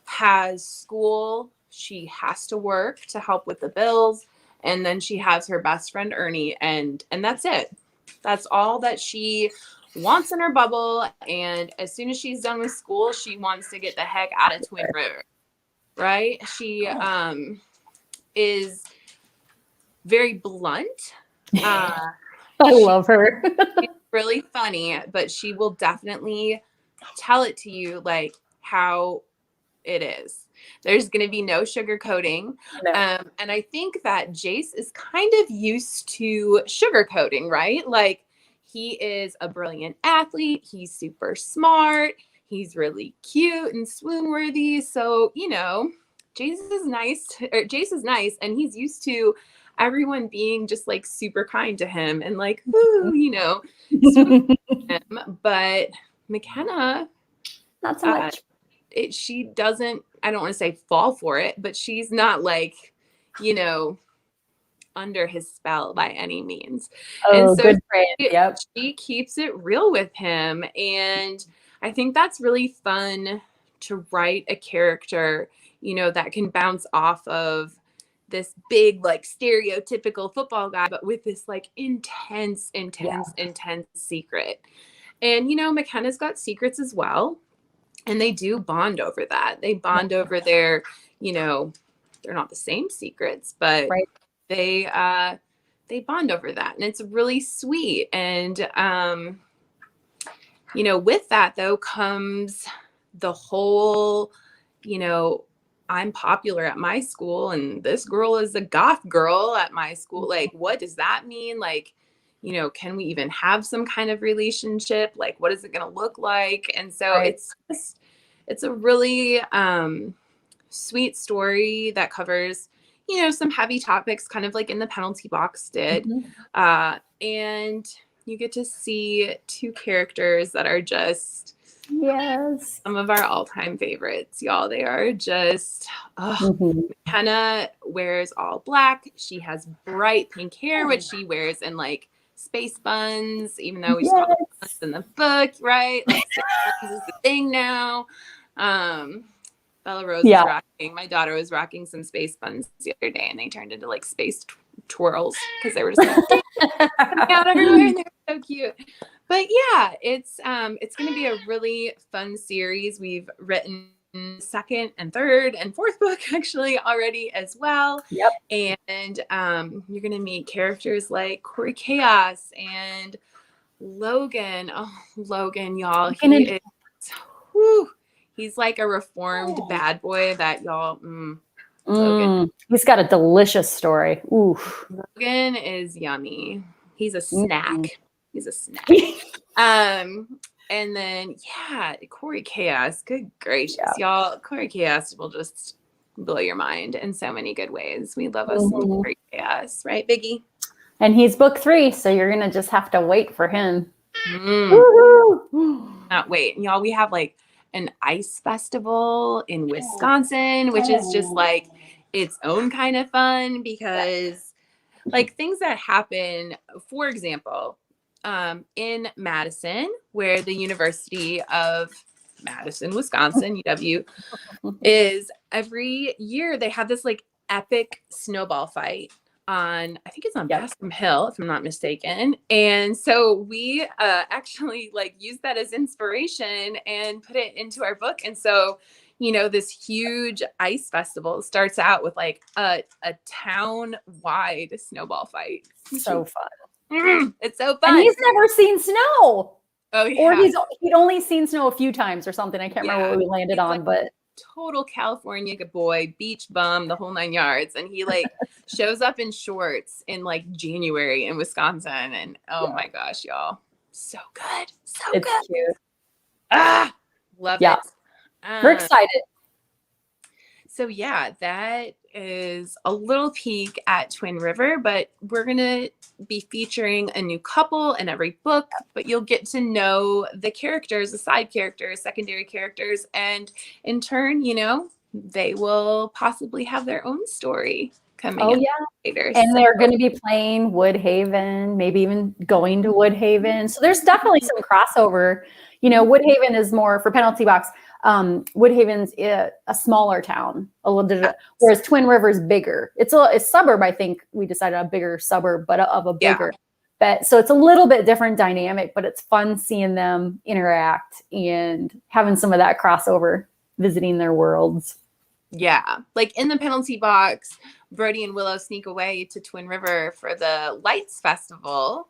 [SPEAKER 2] has school. She has to work to help with the bills. And then she has her best friend, Ernie. And that's it. That's all that she wants in her bubble. And as soon as she's done with school, she wants to get the heck out of Twin River. Right? She is very blunt.
[SPEAKER 1] I love her.
[SPEAKER 2] She's really funny, but she will definitely tell it to you like how it is. There's going to be no sugarcoating.
[SPEAKER 1] No.
[SPEAKER 2] And I think that Jace is kind of used to sugarcoating, right? Like he is a brilliant athlete. He's super smart. He's really cute and swoon worthy. So, Jace is nice. And he's used to everyone being just like super kind to him and like, ooh, him. But McKenna,
[SPEAKER 1] not so much.
[SPEAKER 2] She doesn't, I don't want to say fall for it, but she's not like, under his spell by any means.
[SPEAKER 1] Oh,
[SPEAKER 2] and so
[SPEAKER 1] good friend. Yep.
[SPEAKER 2] She keeps it real with him. And I think that's really fun to write a character, that can bounce off of this big, like stereotypical football guy, but with this like intense secret. And, McKenna's got secrets as well. And they do bond over that. They bond over their, they're not the same secrets, but they bond over that. And it's really sweet. And, with that though comes the whole, I'm popular at my school and this girl is a goth girl at my school. Like, what does that mean? Like, can we even have some kind of relationship? Like, what is it going to look like? And so it's a really sweet story that covers, some heavy topics, kind of like In the Penalty Box did. And you get to see two characters that are just some of our all-time favorites, y'all. They are just McKenna wears all black. She has bright pink hair, which she wears in like space buns, even though we saw the buns in the book, right? Like space buns is the thing now. Bella Rose is rocking. My daughter was rocking some space buns the other day, and they turned into like space twirls because they were just like, out everywhere, and they're so cute. But yeah, it's going to be a really fun series. We've written second and third and fourth book actually already as well. And you're going to meet characters like Corey Chaos and Logan. Oh, Logan, y'all. He's like a reformed bad boy that y'all. Logan.
[SPEAKER 1] He's got a delicious story. Ooh.
[SPEAKER 2] Logan is yummy. He's a snack. He's a snack. And then, Corey Chaos. Good gracious, y'all. Corey Chaos will just blow your mind in so many good ways. We love us some Corey Chaos, right, Biggie?
[SPEAKER 1] And he's book 3, so you're going to just have to wait for him.
[SPEAKER 2] Not wait. And y'all, we have like an ice festival in Wisconsin, which is just like its own kind of fun because like things that happen, for example, in Madison, where the University of Madison, Wisconsin, UW, is every year they have this like epic snowball fight on, I think it's on Bascom Hill, if I'm not mistaken. And so we actually like use that as inspiration and put it into our book. And so, this huge ice festival starts out with like a town-wide snowball fight.
[SPEAKER 1] So fun.
[SPEAKER 2] It's so fun.
[SPEAKER 1] And he's never seen snow.
[SPEAKER 2] Oh yeah.
[SPEAKER 1] Or he'd only seen snow a few times or something. I can't remember what we landed on,
[SPEAKER 2] like
[SPEAKER 1] but
[SPEAKER 2] total California boy, beach bum, the whole 9 yards. And he like shows up in shorts in like January in Wisconsin. And oh my gosh, y'all. So good. So
[SPEAKER 1] it's
[SPEAKER 2] good.
[SPEAKER 1] Cute.
[SPEAKER 2] Love it.
[SPEAKER 1] We're excited.
[SPEAKER 2] So yeah, that is a little peek at Twin River, but we're going to be featuring a new couple in every book, but you'll get to know the characters, the side characters, secondary characters, and in turn, they will possibly have their own story coming later.
[SPEAKER 1] And they're going to be playing Woodhaven, maybe even going to Woodhaven. So there's definitely some crossover. Woodhaven is more for Penalty Box. Woodhaven's a smaller town, a little bit, whereas Twin River's bigger. It's a suburb, I think we decided a bigger suburb, but of a bigger. But so it's a little bit different dynamic, but it's fun seeing them interact and having some of that crossover, visiting their worlds.
[SPEAKER 2] Yeah, like in the Penalty Box, Brody and Willow sneak away to Twin River for the Lights Festival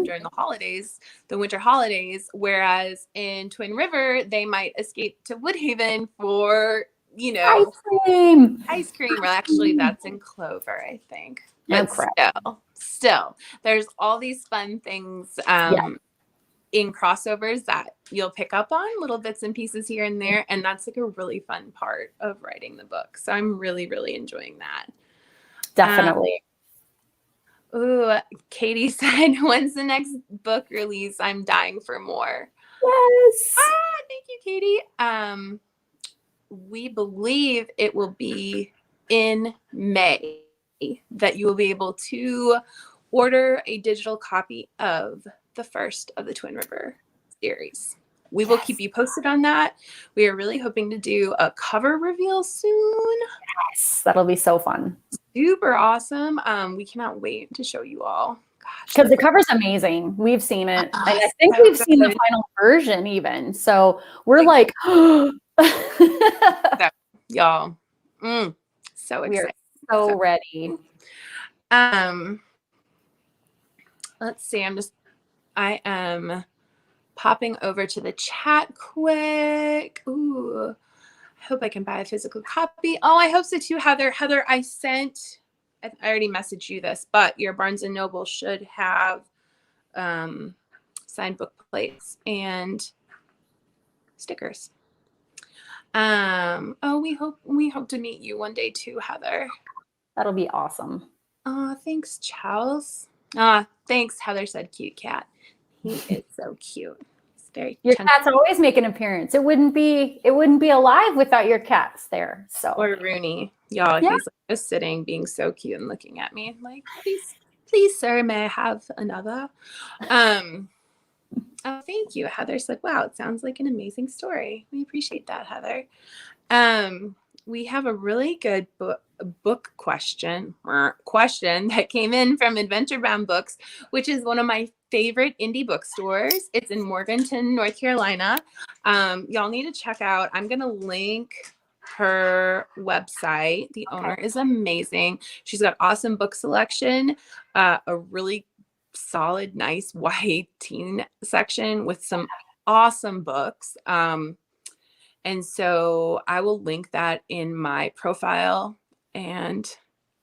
[SPEAKER 2] during the holidays, the winter holidays. Whereas in Twin River, they might escape to Woodhaven for,
[SPEAKER 1] ice cream.
[SPEAKER 2] Ice cream. Well, actually, that's in Clover, I think. But still, there's all these fun things in crossovers that you'll pick up on, little bits and pieces here and there. And that's like a really fun part of writing the book. So I'm really, really enjoying that.
[SPEAKER 1] Definitely.
[SPEAKER 2] Katie said, when's the next book release? I'm dying for more.
[SPEAKER 1] Yes.
[SPEAKER 2] Thank you, Katie. We believe it will be in May that you will be able to order a digital copy of the first of the Twin River series. We will keep you posted on that. We are really hoping to do a cover reveal soon.
[SPEAKER 1] Yes, that'll be so fun.
[SPEAKER 2] Super awesome. We cannot wait to show you all.
[SPEAKER 1] Because the cover's amazing. We've seen it. And I think we've seen the final version even. So we're like,
[SPEAKER 2] y'all. So excited.
[SPEAKER 1] We're so ready.
[SPEAKER 2] Let's see. I am popping over to the chat quick. Ooh, I hope I can buy a physical copy. Oh, I hope so too, Heather. Heather, I already messaged you this, but your Barnes & Noble should have signed book plates and stickers. We hope to meet you one day too, Heather.
[SPEAKER 1] That'll be awesome.
[SPEAKER 2] Thanks, Charles. Thanks, Heather said cute cat. He is so cute. It's very
[SPEAKER 1] your cats always make an appearance. It wouldn't be alive without your cats there. So
[SPEAKER 2] or Rooney. Y'all, he's like just sitting, being so cute and looking at me. Like, please, sir, may I have another? Thank you. Heather said, wow, it sounds like an amazing story. We appreciate that, Heather. We have a really good book question that came in from Adventure Bound Books, which is one of my favorite indie bookstores. It's in Morganton, North Carolina. Y'all need to check out. I'm going to link her website. The owner is amazing. She's got awesome book selection, a really solid, nice white teen section with some awesome books. And so I will link that in my profile, and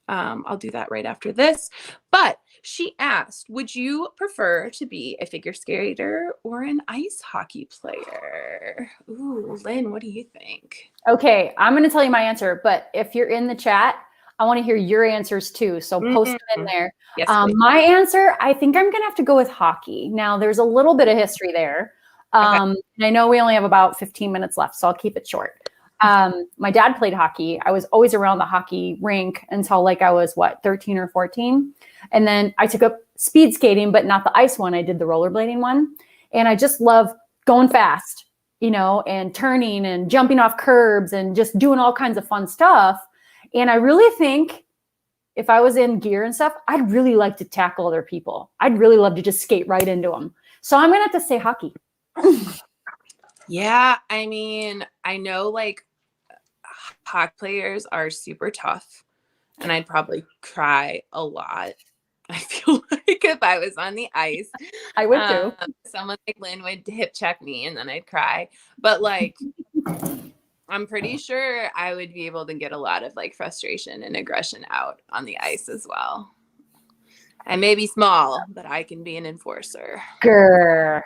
[SPEAKER 2] I'll do that right after this. But she asked, would you prefer to be a figure skater or an ice hockey player? Ooh, Lynn, what do you think?
[SPEAKER 1] Okay, I'm going to tell you my answer, but if you're in the chat, I want to hear your answers too. So post them in there.
[SPEAKER 2] Yes,
[SPEAKER 1] my answer, I think I'm going to have to go with hockey. Now, there's a little bit of history there. And I know we only have about 15 minutes left, so I'll keep it short. My dad played hockey. I was always around the hockey rink until like I was 13 or 14. And then I took up speed skating, but not the ice one. I did the rollerblading one. And I just love going fast, and turning and jumping off curbs and just doing all kinds of fun stuff. And I really think if I was in gear and stuff, I'd really like to tackle other people. I'd really love to just skate right into them. So I'm going to have to say hockey.
[SPEAKER 2] Yeah, I mean, I know like hockey players are super tough, and I'd probably cry a lot. I feel like if I was on the ice,
[SPEAKER 1] I would too.
[SPEAKER 2] someone like Lynn would hip check me and then I'd cry. But like, I'm pretty sure I would be able to get a lot of like frustration and aggression out on the ice as well. I may be small, but I can be an enforcer.
[SPEAKER 1] Grr.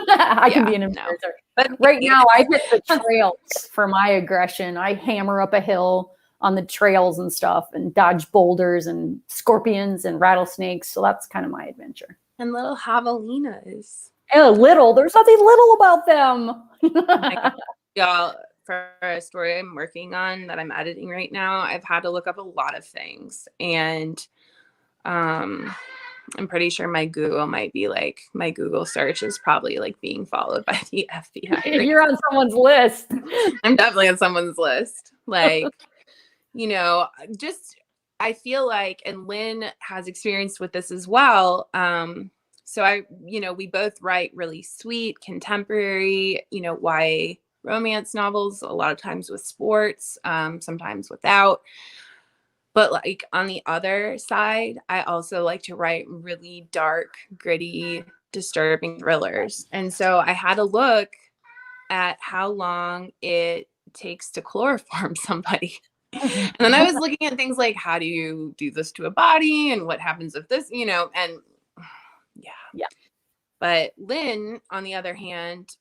[SPEAKER 1] I can be an enforcer.
[SPEAKER 2] No.
[SPEAKER 1] But right now, I hit the trails for my aggression. I hammer up a hill on the trails and stuff and dodge boulders and scorpions and rattlesnakes. So that's kind of my adventure.
[SPEAKER 2] And little javelinas.
[SPEAKER 1] Little. There's nothing little about them.
[SPEAKER 2] Y'all, for a story I'm working on that I'm editing right now, I've had to look up a lot of things. And I'm pretty sure my Google search is probably like being followed by the FBI.
[SPEAKER 1] You're on someone's list.
[SPEAKER 2] I'm definitely on someone's list. Like, just I feel like, and Lynn has experience with this as well. So we both write really sweet, contemporary, YA romance novels, a lot of times with sports, sometimes without. But like on the other side, I also like to write really dark, gritty, disturbing thrillers. And so I had to look at how long it takes to chloroform somebody. And then I was looking at things like, how do you do this to a body? And what happens if this, and yeah. But Lynn, on the other hand,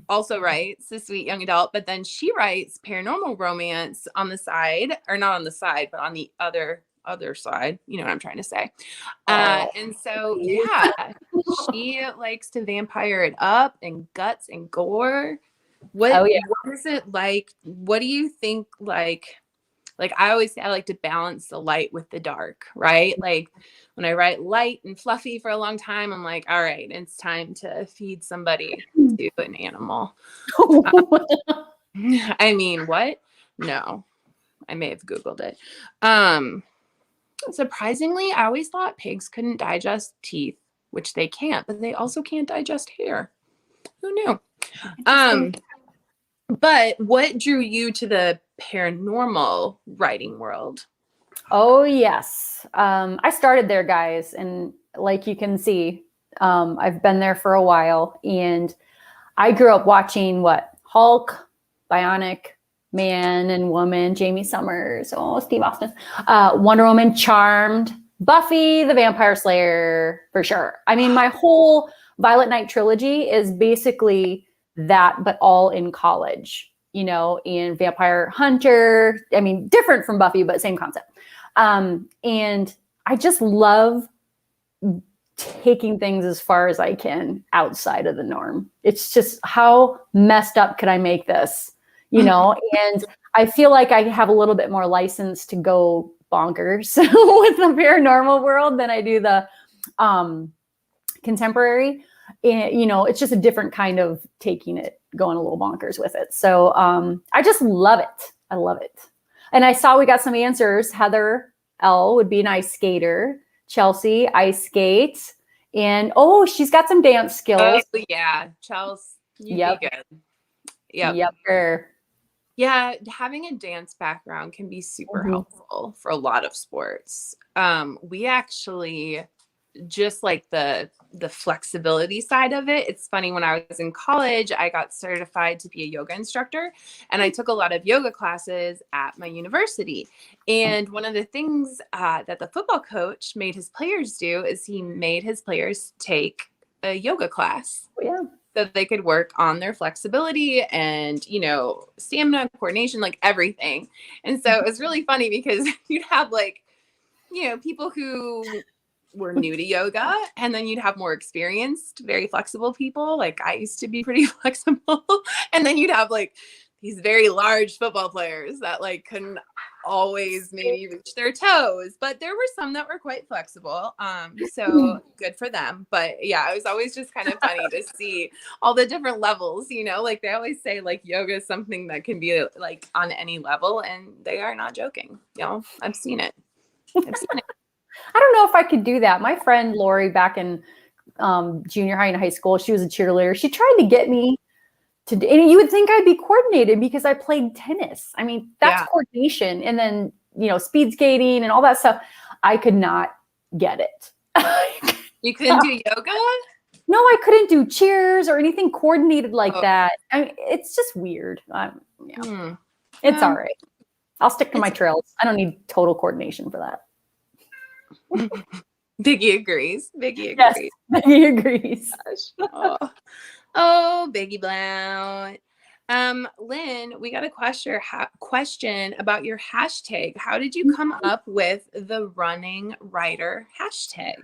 [SPEAKER 2] also writes the sweet young adult, but then she writes paranormal romance on the side, or not on the side, but on the other side. You know what I'm trying to say. And so, she likes to vampire it up and guts and gore. What is it like? What do you think? Like I always say, I like to balance the light with the dark, right? Like when I write light and fluffy for a long time, I'm like, all right, it's time to feed somebody to an animal. I mean, what? No, I may have Googled it. Surprisingly, I always thought pigs couldn't digest teeth, which they can't, but they also can't digest hair. Who knew? But what drew you to the paranormal writing world?
[SPEAKER 1] Oh, yes. I started there, guys. And like you can see, I've been there for a while. And I grew up watching Hulk, Bionic Man and Woman, Jamie Summers, Steve Austin, Wonder Woman, Charmed, Buffy, the Vampire Slayer, for sure. I mean, my whole Violet Night trilogy is basically that, but all in college, in Vampire Hunter. I mean, different from Buffy, but same concept. And I just love taking things as far as I can outside of the norm. It's just, how messed up could I make this, and I feel like I have a little bit more license to go bonkers with the paranormal world than I do the contemporary. And, it's just a different kind of taking it, going a little bonkers with it. So I just love it. I love it. And I saw we got some answers. Heather L would be an ice skater. Chelsea, ice skate. And she's got some dance skills.
[SPEAKER 2] Yeah, Chelsea, you'd be good.
[SPEAKER 1] Yep.
[SPEAKER 2] Yeah, having a dance background can be super helpful for a lot of sports. We actually just like the flexibility side of it. It's funny, when I was in college, I got certified to be a yoga instructor, and I took a lot of yoga classes at my university. And one of the things that the football coach made his players do is he made his players take a yoga class. So they could work on their flexibility and, stamina, coordination, like everything. And so it was really funny because you'd have people who were new to yoga, and then you'd have more experienced, very flexible people. Like I used to be pretty flexible. And then you'd have these very large football players that couldn't always maybe reach their toes, but there were some that were quite flexible. So good for them. But yeah, it was always just kind of funny to see all the different levels, they always say yoga is something that can be on any level, and they are not joking. I've seen it.
[SPEAKER 1] I don't know if I could do that. My friend Lori, back in junior high and high school, she was a cheerleader. She tried to get me and you would think I'd be coordinated because I played tennis. I mean, that's coordination. And then, speed skating and all that stuff. I could not get it.
[SPEAKER 2] You couldn't do yoga?
[SPEAKER 1] No, I couldn't do cheers or anything coordinated like that. I mean, it's just weird. It's all right. I'll stick to my trails. I don't need total coordination for that.
[SPEAKER 2] Biggie agrees.
[SPEAKER 1] Yes, Biggie agrees.
[SPEAKER 2] Oh, Biggie Blount. Lynn, we got a question about your hashtag. How did you come up with the running writer hashtag?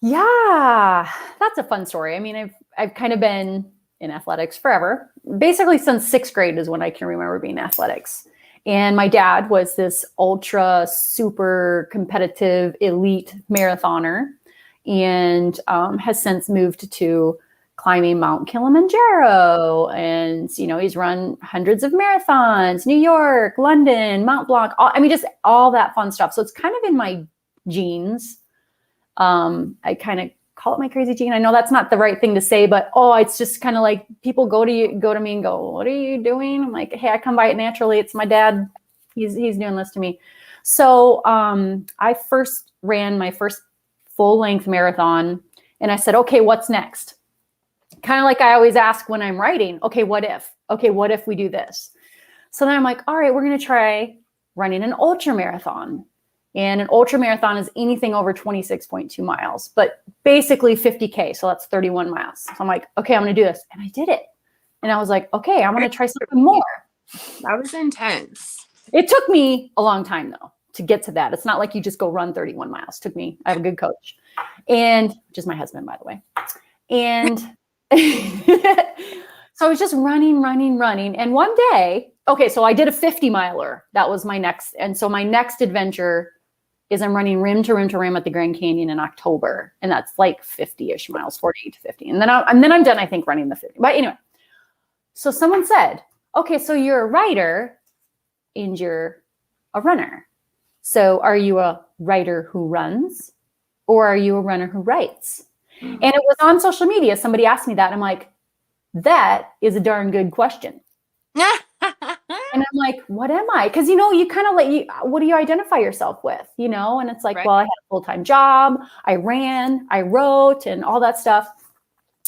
[SPEAKER 1] Yeah, that's a fun story. I mean, I've kind of been in athletics forever. Basically, since 6th grade is when I can remember being in athletics. And my dad was this ultra super competitive elite marathoner, and has since moved to climbing Mount Kilimanjaro. And, he's run hundreds of marathons, New York, London, Mount Blanc, just all that fun stuff. So it's kind of in my genes. I kind of call it my crazy gene. I know that's not the right thing to say, but, it's just kind of like people go to me and go, what are you doing? I'm like, hey, I come by it naturally. It's my dad. He's doing this to me. So, I first ran my first full length marathon, and I said, okay, what's next? Kind of like I always ask when I'm writing, okay, what if we do this? So then I'm like, all right, we're going to try running an ultra marathon. And an ultra marathon is anything over 26.2 miles, but basically 50K. So that's 31 miles. So I'm like, okay, I'm going to do this. And I did it. And I was like, okay, I'm going to try something more.
[SPEAKER 2] That was intense.
[SPEAKER 1] It took me a long time though to get to that. It's not like you just go run 31 miles. It took me, I have a good coach, and just my husband, by the way. And so I was just running. And one day, okay, so I did a 50 miler. That was my next. And so my next adventure is I'm running rim to rim at the Grand Canyon in October. And that's like 50-ish miles, 48 to 50. And then I'm done, I think, running the 50. But anyway, so someone said, okay, so you're a writer and you're a runner. So are you a writer who runs, or are you a runner who writes? And it was on social media. Somebody asked me that. And I'm like, that is a darn good question. And I'm like, what am I? Because, you kind of what do you identify yourself with? And it's like,
[SPEAKER 2] right.
[SPEAKER 1] Well, I had a full-time job. I ran, I wrote, and all that stuff.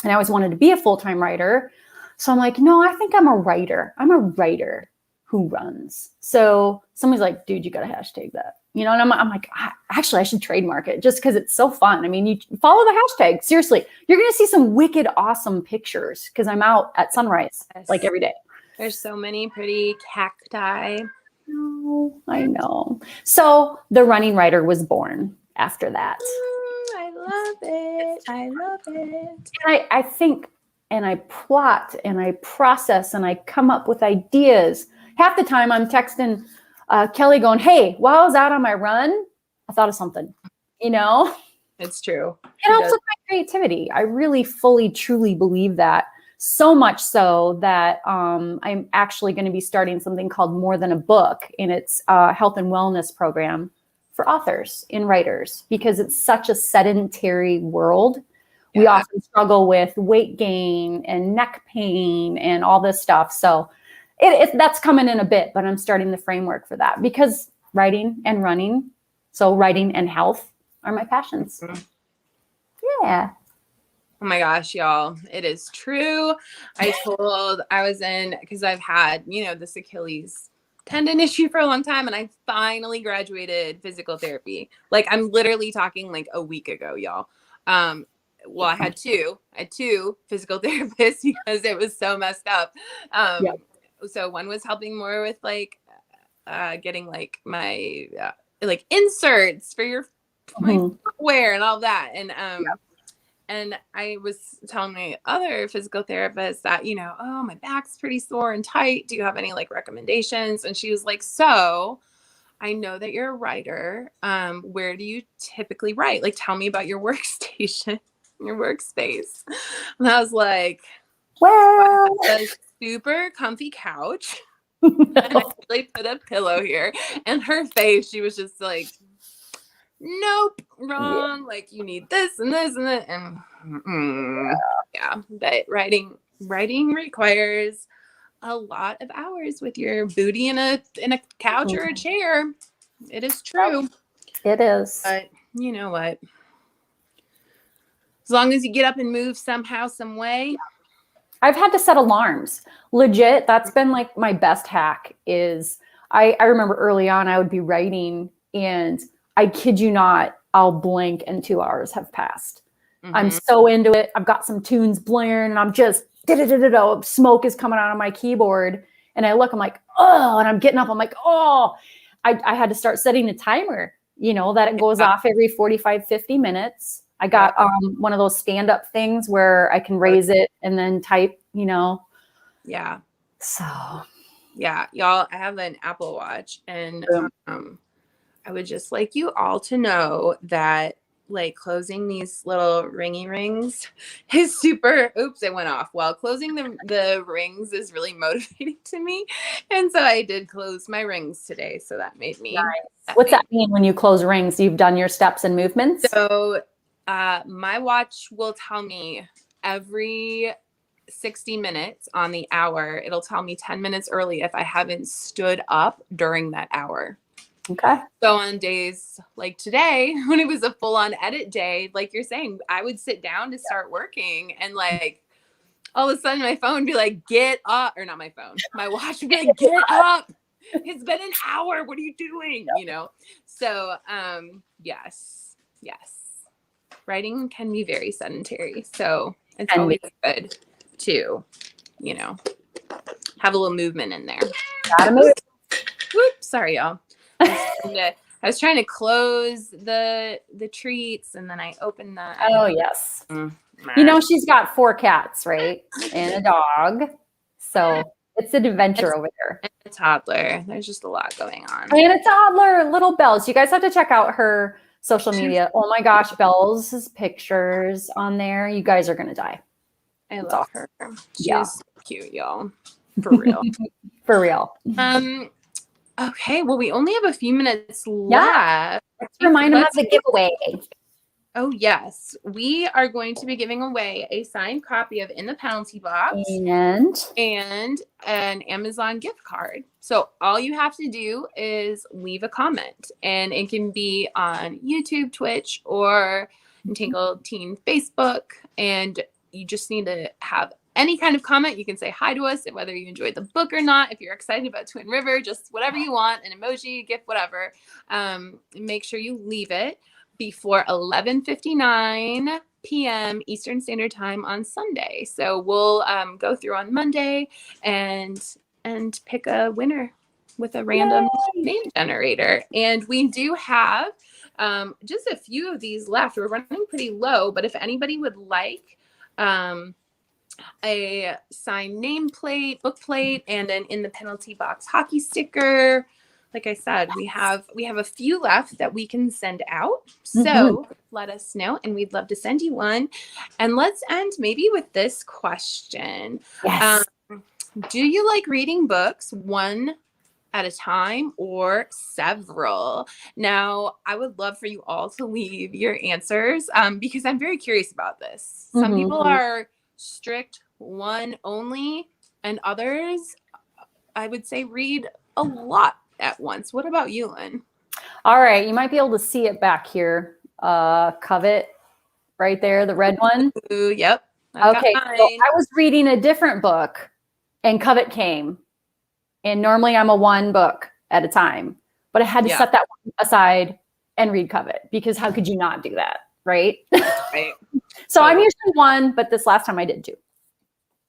[SPEAKER 1] And I always wanted to be a full-time writer. So I'm like, no, I think I'm a writer. I'm a writer who runs. So somebody's like, dude, you got to hashtag that. And I'm like, actually, I should trademark it just because it's so fun. I mean, you follow the hashtag. Seriously, you're going to see some wicked, awesome pictures because I'm out at sunrise like every day.
[SPEAKER 2] There's so many pretty cacti.
[SPEAKER 1] Oh, I know. So the running writer was born after that.
[SPEAKER 2] I love it.
[SPEAKER 1] And I think, and I plot, and I process, and I come up with ideas. Half the time I'm texting Kelly going, hey, while I was out on my run, I thought of something,
[SPEAKER 2] It's true.
[SPEAKER 1] It helps with my creativity. I really fully, truly believe that. So much so that I'm actually going to be starting something called More Than a Book, and it's a health and wellness program for authors and writers, because it's such a sedentary world. Yeah. We often struggle with weight gain and neck pain and all this stuff. So that's coming in a bit, but I'm starting the framework for that because writing and running, so writing and health are my passions. Mm-hmm. Yeah.
[SPEAKER 2] Oh my gosh, y'all. It is true. I was in, because I've had, this Achilles tendon issue for a long time, and I finally graduated physical therapy. Like, I'm literally talking like a week ago, y'all. Well, I had two physical therapists because it was so messed up. So one was helping more with getting like my like inserts for your footwear and all that. And and I was telling my other physical therapist that, oh, my back's pretty sore and tight. Do you have any like recommendations? And she was like, so I know that you're a writer. Where do you typically write? Like, tell me about your workstation, your workspace. And I was like, well, a super comfy couch. And I like put a pillow here, and her face, she was just like, nope, wrong. Yeah. Like, you need this and this and that. And but writing writing requires a lot of hours with your booty in a couch or a chair. It is true.
[SPEAKER 1] It is.
[SPEAKER 2] But you know what? As long as you get up and move somehow, some way.
[SPEAKER 1] I've had to set alarms. Legit, that's been like my best hack is I remember early on I would be writing and I kid you not, I'll blink and 2 hours have passed. I'm so into it. I've got some tunes blaring and I'm just smoke is coming out of my keyboard. And I look, I'm like, oh, and I'm getting up. I'm like, oh, I had to start setting a timer, that it goes off every 45, 50 minutes. I got one of those stand-up things where I can raise it and then type,
[SPEAKER 2] Yeah.
[SPEAKER 1] So.
[SPEAKER 2] Yeah, y'all, I have an Apple Watch and I would just like you all to know that like closing these little ringy rings is super, oops, it went off. Well, closing the rings is really motivating to me. And so I did close my rings today. So that made me.
[SPEAKER 1] Nice. What's that mean when you close rings? You've done your steps and movements?
[SPEAKER 2] So my watch will tell me every 60 minutes on the hour. It'll tell me 10 minutes early if I haven't stood up during that hour.
[SPEAKER 1] Okay.
[SPEAKER 2] So on days like today, when it was a full-on edit day, like you're saying, I would sit down to start working and like all of a sudden my phone would be like, get up, or not my phone, my watch would be like, get up. It's been an hour. What are you doing? So yes. Writing can be very sedentary. So it's always good to, have a little movement in there.
[SPEAKER 1] Gotta move.
[SPEAKER 2] Whoops, sorry, y'all. I was trying to close the treats and then I opened that.
[SPEAKER 1] Oh, yes. She's got 4 cats, right? And a dog. So it's an adventure over there.
[SPEAKER 2] And a toddler. There's just a lot going on.
[SPEAKER 1] And a toddler, little Bells. You guys have to check out her social media. Oh my gosh, Bells' pictures on there. You guys are going to die.
[SPEAKER 2] I love her. She's so cute, y'all. For real.
[SPEAKER 1] For real.
[SPEAKER 2] Okay, well, we only have a few minutes left.
[SPEAKER 1] Let's remind them of the giveaway.
[SPEAKER 2] Oh, yes. We are going to be giving away a signed copy of In the Penalty Box and an Amazon gift card. So all you have to do is leave a comment, and it can be on YouTube, Twitch, or Untitled Teen Facebook, and you just need to have any kind of comment. You can say hi to us, whether you enjoyed the book or not. If you're excited about Twin River, just whatever you want, an emoji, gift, whatever. Make sure you leave it before 11:59 p.m. Eastern Standard Time on Sunday. So we'll go through on Monday and pick a winner with a random name generator. And we do have just a few of these left. We're running pretty low, but if anybody would like a signed nameplate, book plate, and an In the Penalty Box hockey sticker, like I said, we have a few left that we can send out. So let us know, and we'd love to send you one. And let's end maybe with this question.
[SPEAKER 1] Yes.
[SPEAKER 2] Do you like reading books one at a time or several? Now, I would love for you all to leave your answers because I'm very curious about this. Some people are strict one only, and others, I would say, read a lot at once. What about you, Lynn?
[SPEAKER 1] All right. You might be able to see it back here. Covet right there, the red one.
[SPEAKER 2] Ooh, yep.
[SPEAKER 1] Okay. So I was reading a different book and Covet came. And normally I'm a one book at a time, but I had to set that one aside and read Covet because how could you not do that? Right.
[SPEAKER 2] Right.
[SPEAKER 1] So I'm usually one, but this last time I did 2.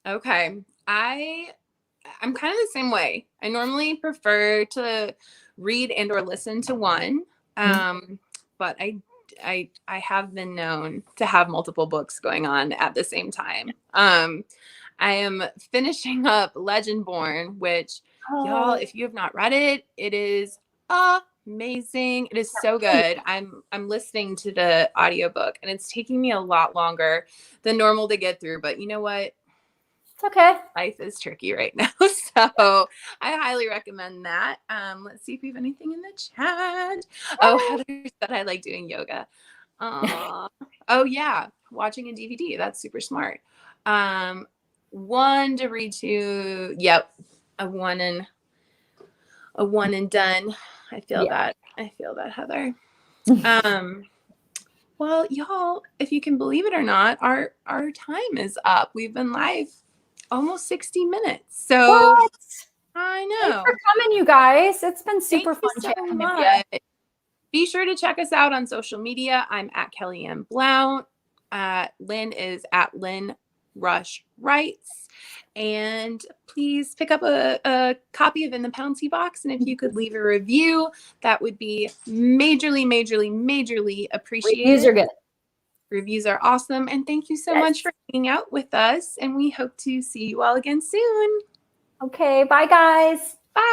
[SPEAKER 2] Okay. I'm kind of the same way. I normally prefer to read and or listen to one. But I have been known to have multiple books going on at the same time. I am finishing up Legendborn, which y'all, if you have not read it, it is amazing. It is so good. I'm listening to the audiobook and it's taking me a lot longer than normal to get through, but you know what?
[SPEAKER 1] It's okay.
[SPEAKER 2] Life is tricky right now. So I highly recommend that. Let's see if we have anything in the chat. Oh, Heather said I like doing yoga. Oh yeah. Watching a DVD. That's super smart. one to read to. Yep, a one and done. I feel that. I feel that, Heather. Well, y'all, if you can believe it or not, our time is up. We've been live almost 60 minutes. So
[SPEAKER 1] what?
[SPEAKER 2] I know.
[SPEAKER 1] Thanks for coming, you guys. It's been super fun
[SPEAKER 2] so
[SPEAKER 1] chatting with
[SPEAKER 2] much.
[SPEAKER 1] you.
[SPEAKER 2] Be sure to check us out on social media. I'm at Kellyanne Blount. Lynn is at Lynn Rush Writes. And please pick up a copy of In the Pouncy Box. And if you could leave a review, that would be majorly, majorly, majorly appreciated.
[SPEAKER 1] Reviews are good.
[SPEAKER 2] Reviews are awesome. And thank you so much for hanging out with us. And we hope to see you all again soon.
[SPEAKER 1] Okay, bye, guys.